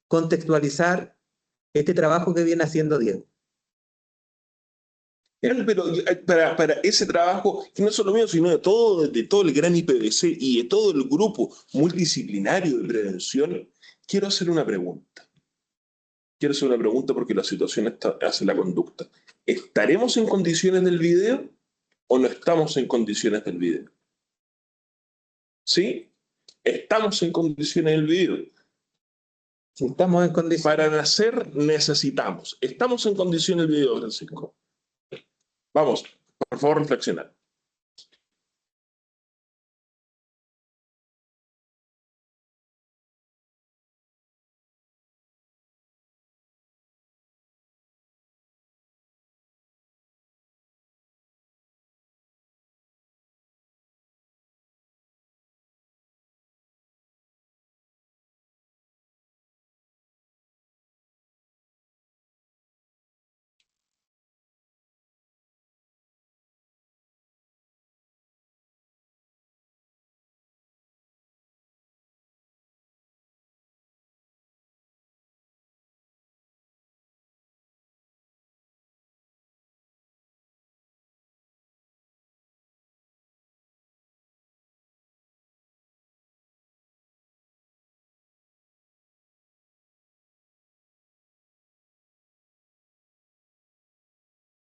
contextualizar este trabajo que viene haciendo Diego. Pero para ese trabajo, que no es solo mío, sino de todo el gran IPBC y de todo el grupo multidisciplinario de prevención, quiero hacer una pregunta. Quiero hacer una pregunta porque la situación hace la conducta. ¿Estaremos en condiciones del video o no estamos en condiciones del video? ¿Sí? Estamos en condiciones del video. Si estamos en condiciones. Para nacer necesitamos. Estamos en condiciones del video, Francisco. Vamos, por favor, reflexionar.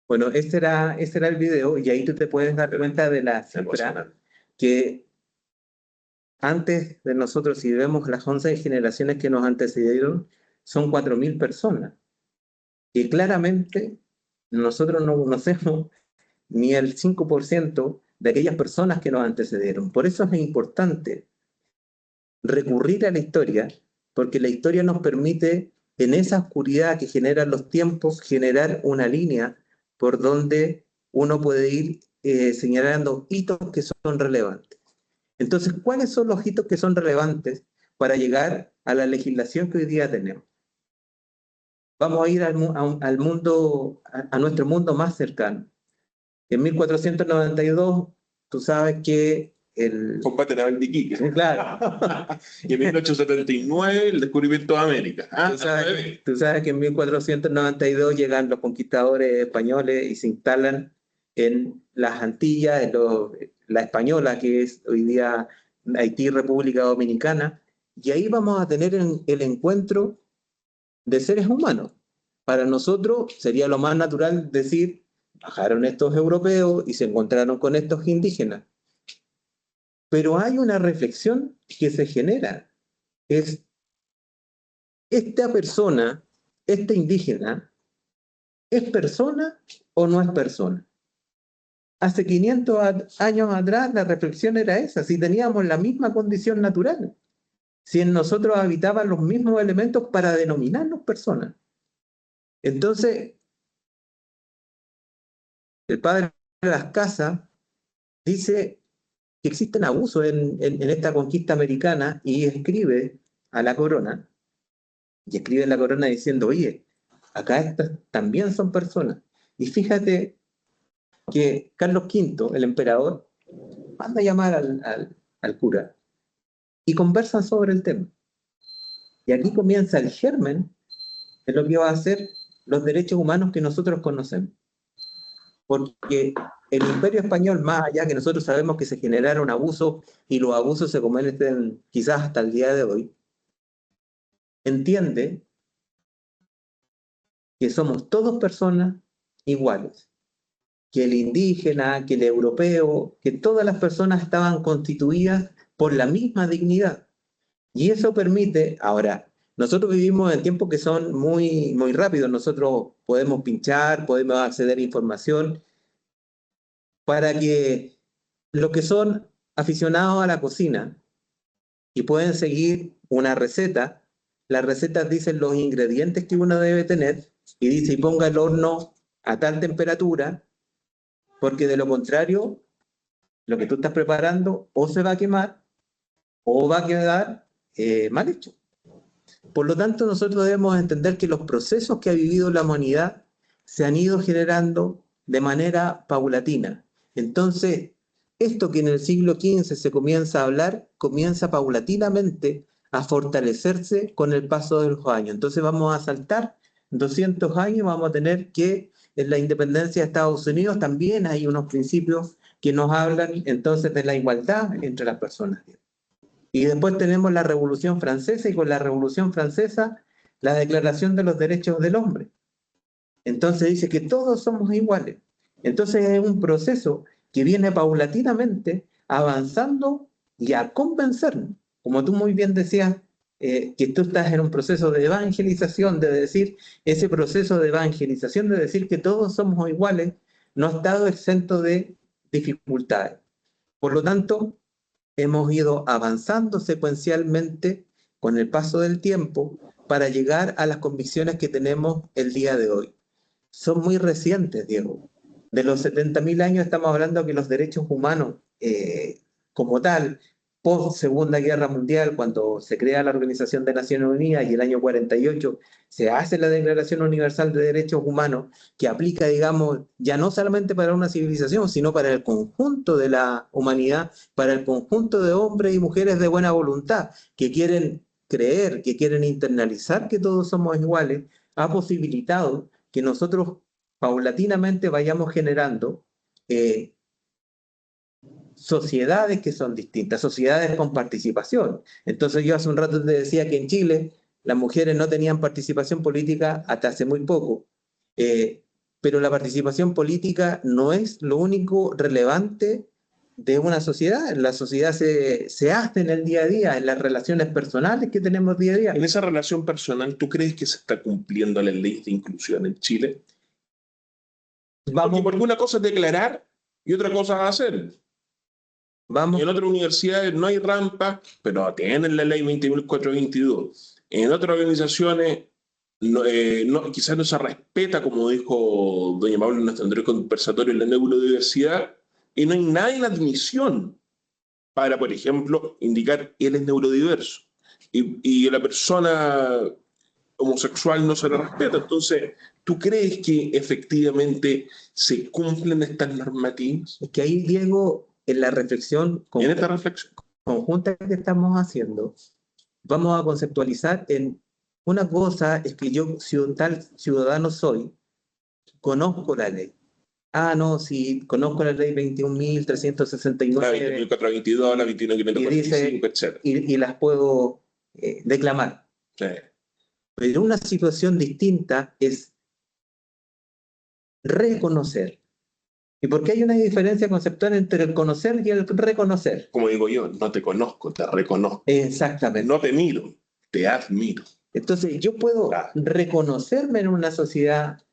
Bueno, ese era el video y ahí tú te puedes dar cuenta de la cifra que antes de nosotros, si vemos las 11 generaciones que nos antecedieron, son 4.000 personas. Y claramente nosotros no conocemos ni el 5% de aquellas personas que nos antecedieron. Por eso es importante recurrir a la historia, porque la historia nos permite, en esa oscuridad que generan los tiempos, generar una línea por donde uno puede ir señalando hitos que son relevantes. Entonces, ¿cuáles son los hitos que son relevantes para llegar a la legislación que hoy día tenemos? Vamos a ir a nuestro mundo más cercano. En 1492, tú sabes que Combate naval de Iquique. Claro. Y en 1879, el descubrimiento de América. Tú sabes que en 1492 llegan los conquistadores españoles y se instalan en las Antillas, la Española, que es hoy día Haití, República Dominicana, y ahí vamos a tener el encuentro de seres humanos. Para nosotros sería lo más natural decir, bajaron estos europeos y se encontraron con estos indígenas. Pero hay una reflexión que se genera, es esta persona, este indígena, ¿es persona o no es persona? Hace 500 años atrás la reflexión era esa, si teníamos la misma condición natural, si en nosotros habitaban los mismos elementos para denominarnos personas. Entonces, el padre de las casas dice que existen abusos en esta conquista americana y escribe a la corona, y escribe en la corona diciendo, oye, acá estas también son personas. Y fíjate que Carlos V, el emperador, manda a llamar al cura y conversan sobre el tema. Y aquí comienza el germen de lo que va a ser los derechos humanos que nosotros conocemos. Porque el Imperio Español, más allá que nosotros sabemos que se generaron abusos y los abusos se cometen quizás hasta el día de hoy, entiende que somos todos personas iguales, que el indígena, que el europeo, que todas las personas estaban constituidas por la misma dignidad. Y eso permite, ahora, nosotros vivimos en tiempos que son muy, muy rápidos, nosotros podemos pinchar, podemos acceder a información, para que los que son aficionados a la cocina y pueden seguir una receta, las recetas dicen los ingredientes que uno debe tener y dice, y ponga el horno a tal temperatura, porque de lo contrario, lo que tú estás preparando o se va a quemar o va a quedar mal hecho. Por lo tanto, nosotros debemos entender que los procesos que ha vivido la humanidad se han ido generando de manera paulatina. Entonces, esto que en el siglo XV se comienza a hablar, comienza paulatinamente a fortalecerse con el paso de los años. Entonces vamos a saltar 200 años, vamos a tener que en la independencia de Estados Unidos también hay unos principios que nos hablan entonces de la igualdad entre las personas. Y después tenemos la Revolución Francesa y con la Revolución Francesa la Declaración de los Derechos del Hombre. Entonces dice que todos somos iguales. Entonces es un proceso que viene paulatinamente avanzando y a convencernos. Como tú muy bien decías, que tú estás en un proceso de evangelización, de decir, ese proceso de evangelización, de decir que todos somos iguales, no ha estado exento de dificultades. Por lo tanto, hemos ido avanzando secuencialmente con el paso del tiempo para llegar a las convicciones que tenemos el día de hoy. Son muy recientes, Diego. De los 70.000 años estamos hablando que los derechos humanos como tal, post Segunda Guerra Mundial, cuando se crea la Organización de Naciones Unidas y el año 48 se hace la Declaración Universal de Derechos Humanos, que aplica, digamos, ya no solamente para una civilización, sino para el conjunto de la humanidad, para el conjunto de hombres y mujeres de buena voluntad, que quieren creer, que quieren internalizar que todos somos iguales, ha posibilitado que nosotros paulatinamente vayamos generando sociedades que son distintas, sociedades con participación. Entonces yo hace un rato te decía que en Chile las mujeres no tenían participación política hasta hace muy poco, pero la participación política no es lo único relevante de una sociedad. La sociedad se hace en el día a día, en las relaciones personales que tenemos día a día. En esa relación personal, ¿tú crees que se está cumpliendo la ley de inclusión en Chile? Porque una cosa es declarar y otra cosa es hacer. En otras universidades no hay rampa, pero tienen la ley 20.422. En otras organizaciones quizás no se respeta, como dijo doña Paula en nuestro anterior conversatorio, en la neurodiversidad, y no hay nada en la admisión para, por ejemplo, indicar él es neurodiverso. Y la persona homosexual no se le respeta. Entonces, ¿tú crees que efectivamente se cumplen estas normativas? Es que ahí, Diego, en la reflexión en esta reflexión conjunta que estamos haciendo, vamos a conceptualizar en una cosa, es que yo, tal ciudadano soy, conozco la ley. Ah, no, sí, conozco la ley 21.369. La 20.422, la 21.545, etc. Y las puedo declamar. Sí. Pero una situación distinta es reconocer. ¿Y por qué hay una diferencia conceptual entre el conocer y el reconocer? Como digo yo, no te conozco, te reconozco. Exactamente. No te miro, te admiro. Entonces, yo puedo reconocerme en una sociedad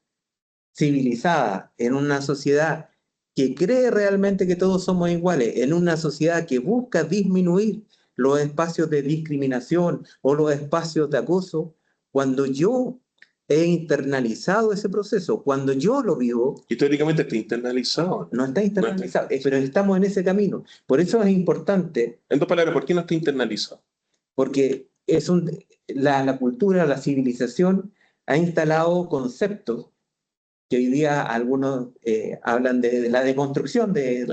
civilizada, en una sociedad que cree realmente que todos somos iguales, en una sociedad que busca disminuir los espacios de discriminación o los espacios de acoso, cuando yo he internalizado ese proceso. Cuando yo lo vivo, Históricamente está internalizado. no está internalizado, pero estamos en ese camino. Por eso es importante, En dos palabras, ¿por qué no está internalizado? porque la cultura, la civilización ha instalado conceptos que hoy día algunos hablan de la deconstrucción de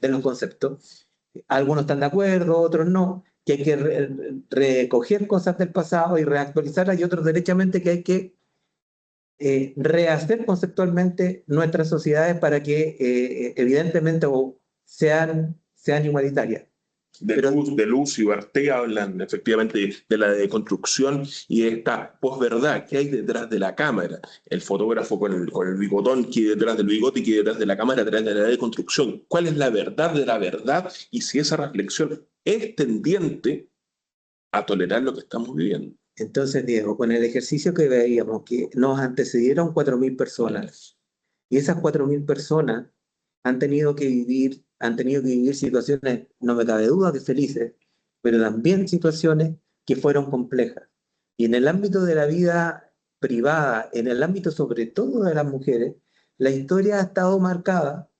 los conceptos. Algunos están de acuerdo, otros no, que hay que recoger cosas del pasado y reactualizarlas, y otros derechamente que hay que rehacer conceptualmente nuestras sociedades para que evidentemente sean igualitarias. De Luz y Bartea hablan efectivamente de la deconstrucción y de esta posverdad que hay detrás de la cámara. El fotógrafo con el bigotón que hay detrás del bigote y que hay detrás de la cámara, detrás de la deconstrucción. ¿Cuál es la verdad de la verdad? Y si esa reflexión es tendiente a tolerar lo que estamos viviendo. Entonces, Diego, con el ejercicio que veíamos, que nos antecedieron 4.000 personas, y esas 4.000 personas han tenido que vivir situaciones, no me cabe duda que felices, pero también situaciones que fueron complejas. Y en el ámbito de la vida privada, en el ámbito sobre todo de las mujeres, la historia ha estado marcada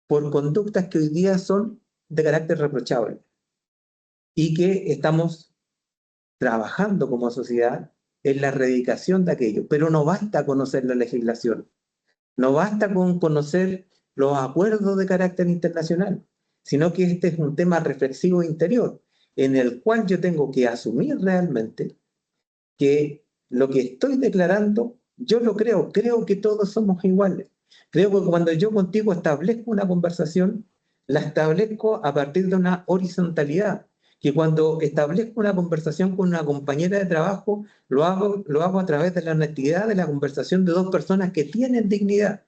por conductas que hoy día son de carácter reprochable y que estamos trabajando como sociedad en la erradicación de aquello. Pero no basta conocer la legislación, no basta con conocer los acuerdos de carácter internacional, sino que este es un tema reflexivo interior, en el cual yo tengo que asumir realmente que lo que estoy declarando, yo lo creo que todos somos iguales. Creo que cuando yo contigo establezco una conversación, la establezco a partir de una horizontalidad, que cuando establezco una conversación con una compañera de trabajo, lo hago a través de la honestidad de la conversación de dos personas que tienen dignidad.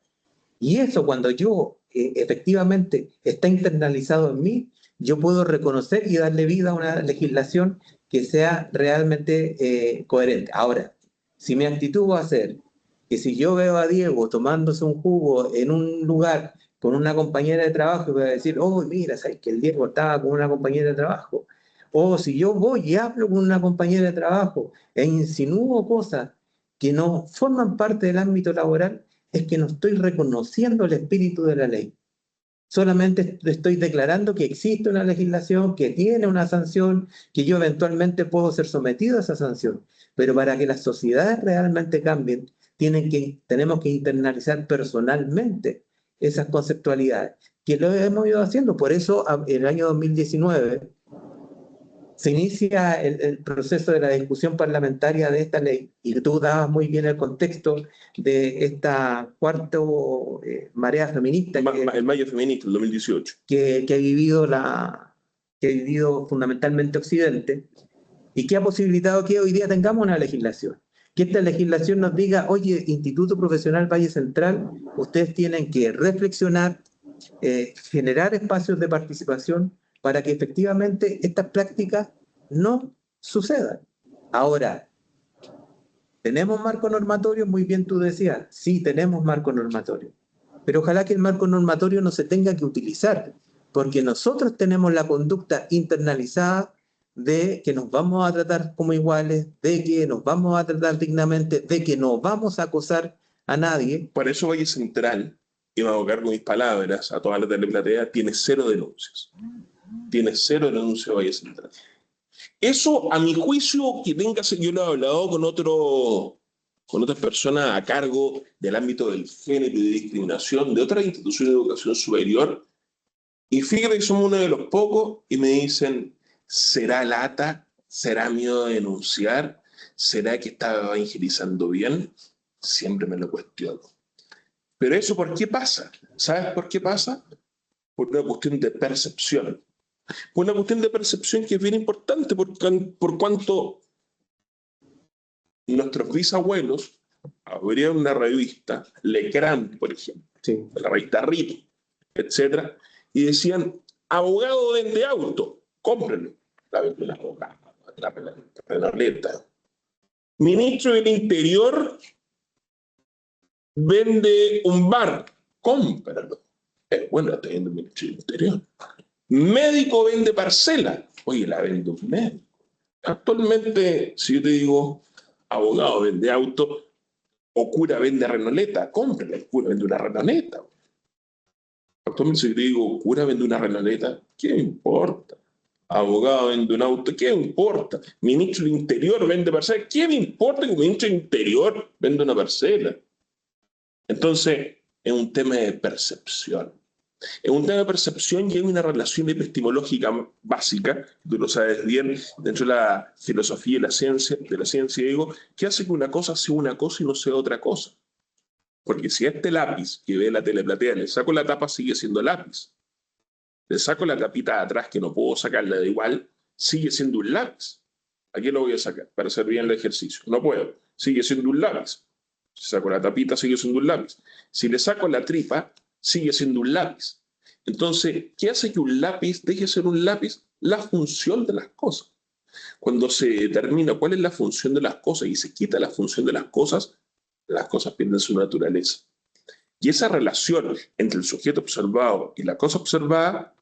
Y eso cuando yo efectivamente está internalizado en mí, yo puedo reconocer y darle vida a una legislación que sea realmente coherente. Ahora, si mi actitud va a ser que si yo veo a Diego tomándose un jugo en un lugar con una compañera de trabajo, voy a decir, oh, mira, sabes que el Diego estaba con una compañera de trabajo. O si yo voy y hablo con una compañera de trabajo e insinúo cosas que no forman parte del ámbito laboral, es que no estoy reconociendo el espíritu de la ley. Solamente estoy declarando que existe una legislación, que tiene una sanción, que yo eventualmente puedo ser sometido a esa sanción. Pero para que las sociedades realmente cambien, tenemos que internalizar personalmente esas conceptualidades, que lo hemos ido haciendo. Por eso, en el año 2019, se inicia el proceso de la discusión parlamentaria de esta ley, y tú dabas muy bien el contexto de esta cuarto marea feminista El Mayo Feminista, el 2018. que ha vivido fundamentalmente Occidente, y que ha posibilitado que hoy día tengamos una legislación. Que esta legislación nos diga, oye, Instituto Profesional Valle Central, ustedes tienen que reflexionar, generar espacios de participación para que efectivamente estas prácticas no sucedan. Ahora, ¿tenemos marco normatorio? Muy bien tú decías, sí, tenemos marco normatorio. Pero ojalá que el marco normatorio no se tenga que utilizar, porque nosotros tenemos la conducta internalizada de que nos vamos a tratar como iguales, de que nos vamos a tratar dignamente, de que no vamos a acosar a nadie. Por eso Valle Central, y me hago cargo de mis palabras a toda la teleplatea, tiene 0 denuncias. Tiene 0 denuncias Valle Central. Eso, a mi juicio, que tenga, yo lo he hablado con otras personas a cargo del ámbito del género y de discriminación de otras instituciones de educación superior, y fíjate que somos uno de los pocos, y me dicen, ¿será lata? ¿Será miedo de denunciar? ¿Será que estaba evangelizando bien? Siempre me lo cuestiono. Pero eso, ¿por qué pasa? ¿Sabes por qué pasa? Por una cuestión de percepción. Por una cuestión de percepción que es bien importante, por cuanto nuestros bisabuelos abrían una revista, Lecran, por ejemplo, Sí. la revista RIP, etcétera, y decían, abogado vende auto, cómprenlo. La vende el abogado, la neta. Ministro del Interior vende un bar, cómpralo. Bueno, está viendo el Ministro del Interior. Médico vende parcela. Oye, la vende un médico. Actualmente, si yo te digo, abogado vende auto, O cura vende renoleta, cómprala, el cura vende una renoleta. Actualmente si yo te digo, cura vende una renoleta, ¿qué me importa? Abogado vende un auto, ¿qué me importa? Ministro del Interior vende parcela, ¿qué me importa que un ministro del Interior venda una parcela? Entonces, es un tema de percepción. Es un tema de percepción y hay una relación epistemológica básica, tú lo sabes bien, dentro de la filosofía y la ciencia, digo, que hace que una cosa sea una cosa y no sea otra cosa. Porque si a este lápiz que ve la teleplatea le saco la tapa, sigue siendo lápiz. Le saco la tapita de atrás, que no puedo sacarla de igual, sigue siendo un lápiz. ¿A qué lo voy a sacar? Para hacer bien el ejercicio. No puedo. Sigue siendo un lápiz. Si saco la tapita, sigue siendo un lápiz. Si le saco la tripa, sigue siendo un lápiz. Entonces, ¿qué hace que un lápiz deje de ser un lápiz? La función de las cosas. Cuando se determina cuál es la función de las cosas y se quita la función de las cosas pierden su naturaleza. Y esa relación entre el sujeto observado y la cosa observada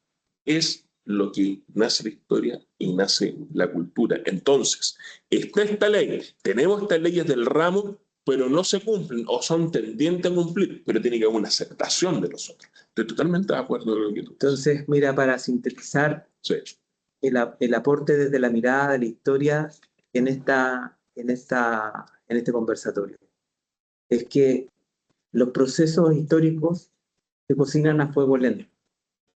es lo que nace la historia y nace la cultura. Entonces, está esta ley, tenemos estas leyes del ramo, pero no se cumplen o son tendientes a cumplir, pero tiene que haber una aceptación de los otros. Estoy totalmente de acuerdo con lo que tú dices. Entonces, mira, para sintetizar Sí. el aporte desde la mirada de la historia en este conversatorio, es que los procesos históricos se cocinan a fuego lento.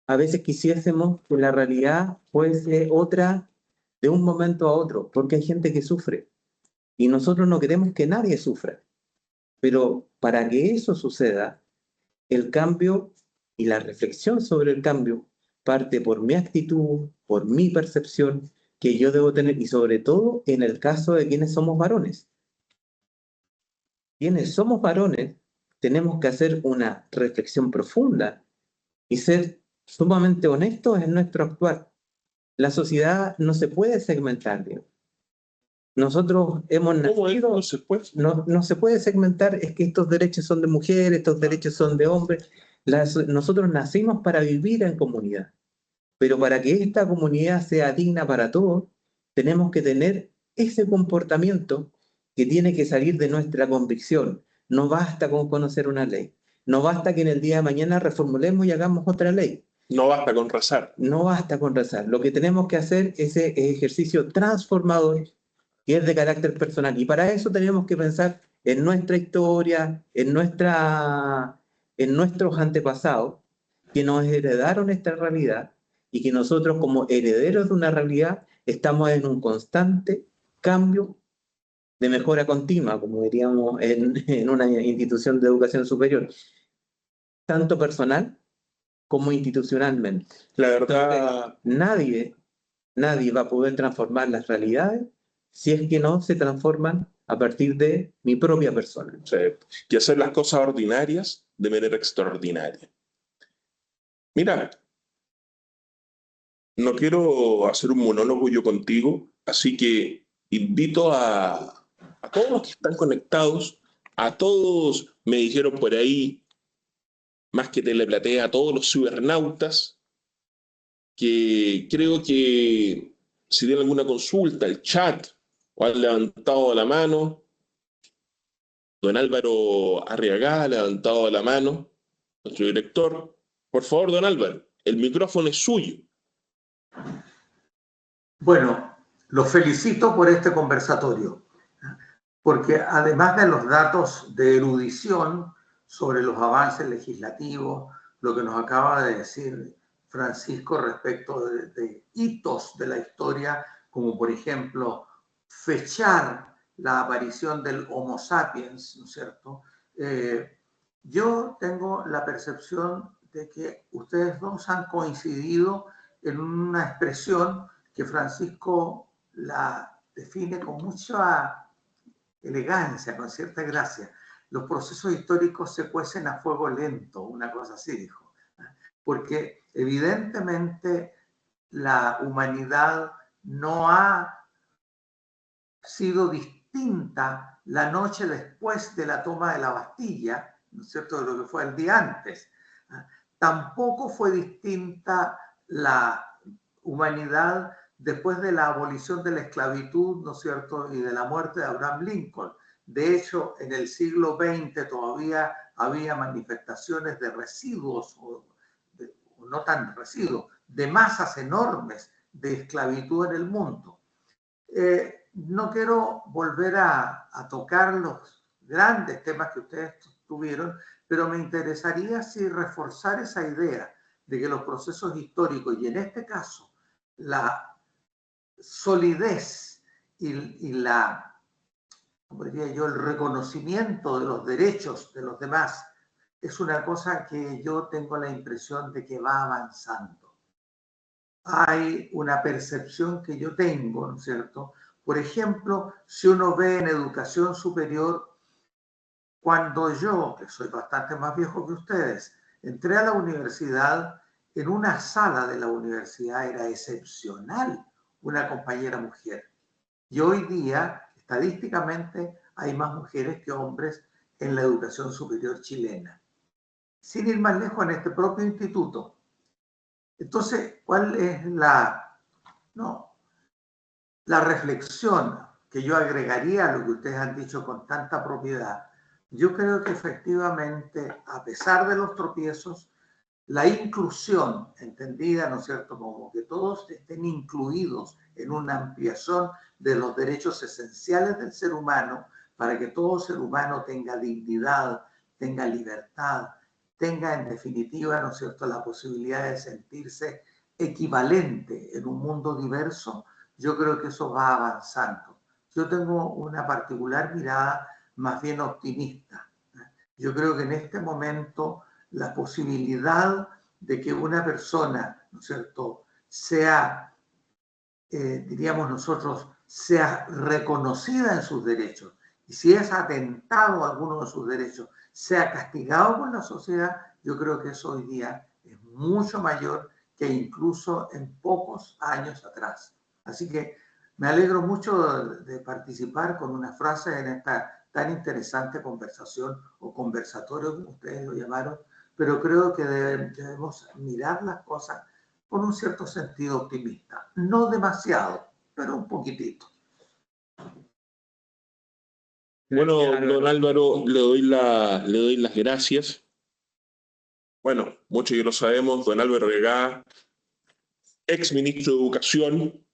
A veces quisiésemos que la realidad fuese otra de un momento a otro, porque hay gente que sufre y nosotros no queremos que nadie sufra. Pero para que eso suceda, el cambio y la reflexión sobre el cambio parte por mi actitud, por mi percepción que yo debo tener, y sobre todo en el caso de quienes somos varones. Quienes somos varones tenemos que hacer una reflexión profunda y ser sumamente honestos en nuestro actuar. La sociedad no se puede segmentar, Diego. Nosotros hemos ¿Cómo es? nacido, No se puede. no se puede segmentar, es que estos derechos son de mujeres, estos derechos son de hombres. Nosotros nacimos para vivir en comunidad, pero para que esta comunidad sea digna para todos, tenemos que tener ese comportamiento que tiene que salir de nuestra convicción. No basta con conocer una ley, no basta que en el día de mañana reformulemos y hagamos otra ley. No basta con rezar. No basta con rezar. Lo que tenemos que hacer es ese ejercicio transformador que es de carácter personal. Y para eso tenemos que pensar en nuestra historia, en nuestros antepasados, que nos heredaron esta realidad y que nosotros como herederos de una realidad estamos en un constante cambio de mejora continua, como diríamos en una institución de educación superior, tanto personal como institucionalmente. La verdad, Entonces, nadie va a poder transformar las realidades si es que no se transforman a partir de mi propia persona. sí, que hacer las cosas ordinarias de manera extraordinaria. Mira, no quiero hacer un monólogo yo contigo, así que invito a todos los que están conectados, a todos, me dijeron por ahí, más que teleplatea, a todos los cibernautas, que creo que si tienen alguna consulta, el chat, o han levantado la mano, don Álvaro Arriagada ha levantado la mano, nuestro director. Por favor, don Álvaro, el micrófono es suyo. Bueno, los felicito por este conversatorio, porque además de los datos de erudición sobre los avances legislativos, lo que nos acaba de decir Francisco respecto de hitos de la historia, como por ejemplo fechar la aparición del Homo sapiens, ¿no es cierto? Yo tengo la percepción de que ustedes dos han coincidido en una expresión que Francisco la define con mucha elegancia, con cierta gracia. Los procesos históricos se cuecen a fuego lento, una cosa así dijo. Porque evidentemente la humanidad no ha sido distinta la noche después de la toma de la Bastilla, ¿no es cierto?, de lo que fue el día antes. Tampoco fue distinta la humanidad después de la abolición de la esclavitud, ¿no es cierto?, y de la muerte de Abraham Lincoln. De hecho, en el siglo XX todavía había manifestaciones de residuos, o no tan residuos, de masas enormes de esclavitud en el mundo. No quiero volver a tocar los grandes temas que ustedes tuvieron, pero me interesaría sí reforzar esa idea de que los procesos históricos, y en este caso la solidez y la, como diría yo, el reconocimiento de los derechos de los demás, es una cosa que yo tengo la impresión de que va avanzando. Hay una percepción que yo tengo, ¿no es cierto? Por ejemplo, si uno ve en educación superior, cuando yo, que soy bastante más viejo que ustedes, entré a la universidad, en una sala de la universidad era excepcional una compañera mujer. Y hoy día, estadísticamente, hay más mujeres que hombres en la educación superior chilena. Sin ir más lejos, en este propio instituto. Entonces, ¿cuál es la reflexión que yo agregaría a lo que ustedes han dicho con tanta propiedad? Yo creo que efectivamente, a pesar de los tropiezos, la inclusión, entendida, ¿no es cierto?, como que todos estén incluidos en una ampliación de los derechos esenciales del ser humano, para que todo ser humano tenga dignidad, tenga libertad, tenga en definitiva, ¿no es cierto?, la posibilidad de sentirse equivalente en un mundo diverso. Yo creo que eso va avanzando. Yo tengo una particular mirada más bien optimista. Yo creo que en este momento la posibilidad de que una persona, ¿no es cierto?, sea, diríamos nosotros, sea reconocida en sus derechos, y si es atentado a alguno de sus derechos, sea castigado por la sociedad, yo creo que eso hoy día es mucho mayor que incluso en pocos años atrás. Así que me alegro mucho de participar con una frase en esta tan interesante conversación o conversatorio, como ustedes lo llamaron, pero creo que debemos mirar las cosas con un cierto sentido optimista. No demasiado, pero un poquitito. Bueno, don Álvaro, le doy las gracias. Bueno, muchos ya lo sabemos, don Álvaro Regá, ex ministro de Educación,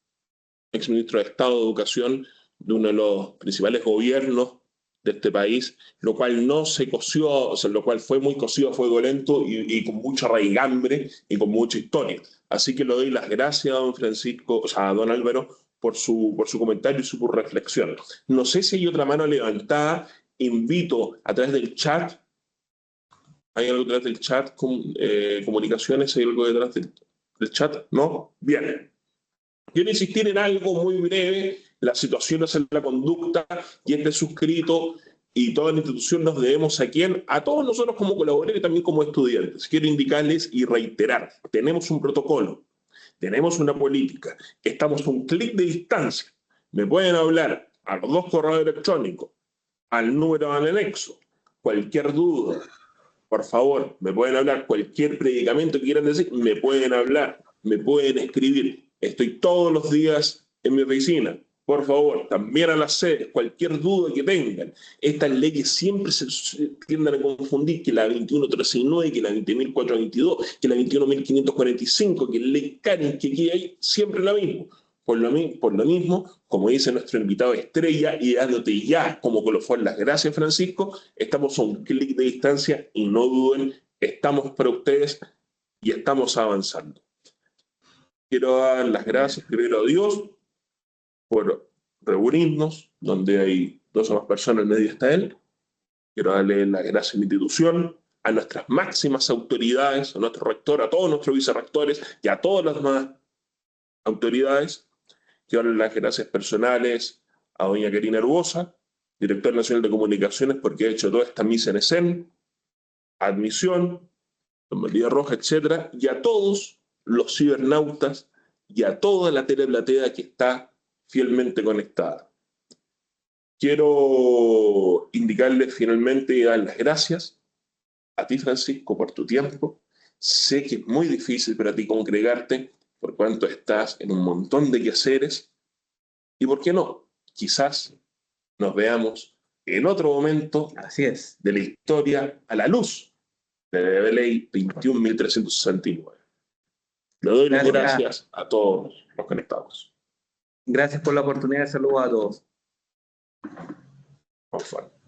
ex ministro de Estado de Educación de uno de los principales gobiernos de este país, lo cual no se coció, o sea, lo cual fue muy cocido a fuego lento y con mucha raigambre y con mucha historia. Así que le doy las gracias a don Francisco, o sea, a don Álvaro, por su comentario y su reflexión. No sé si hay otra mano levantada. Invito a través del chat. ¿Hay algo detrás del chat? ¿Comunicaciones? ¿Hay algo detrás del chat? ¿No? Bien. Quiero insistir en algo muy breve. La situación es en la conducta y este suscrito y toda la institución nos debemos a quién, a todos nosotros como colaboradores y también como estudiantes. Quiero indicarles y reiterar, tenemos un protocolo, tenemos una política, estamos a un clic de distancia. Me pueden hablar a los 2 correos electrónicos, al número al anexo, cualquier duda. Por favor, me pueden hablar, cualquier predicamento que quieran decir, me pueden hablar, me pueden escribir. Estoy todos los días en mi oficina. Por favor, también a las sedes, cualquier duda que tengan. Estas leyes siempre se tienden a confundir, que la 21.369, que la 20.422, que la 21.545, que la ley Karen, que aquí hay siempre la misma. Por lo mismo, como dice nuestro invitado estrella, y dándote ya como colofón las gracias, Francisco, estamos a un clic de distancia y no duden, estamos para ustedes y estamos avanzando. Quiero dar las gracias primero a Dios por reunirnos, donde hay 2 o más personas, en medio está Él. Quiero darle las gracias a mi institución, a nuestras máximas autoridades, a nuestro rector, a todos nuestros vicerrectores y a todas las demás autoridades. Quiero darle las gracias personales a doña Karina Arbosa, directora nacional de comunicaciones, porque ha hecho toda esta mise en escena, admisión, don María Roja, etcétera, y a todos los cibernautas y a toda la teleplatea que está fielmente conectada. Quiero indicarles finalmente y dar las gracias a ti, Francisco, por tu tiempo. Sé que es muy difícil para ti congregarte por cuanto estás en un montón de quehaceres. ¿Y por qué no? Quizás nos veamos en otro momento Así es. de la historia a la luz de la ley 21.369. Le doy las gracias a todos los conectados. Gracias por la oportunidad. Saludos a todos. Por favor.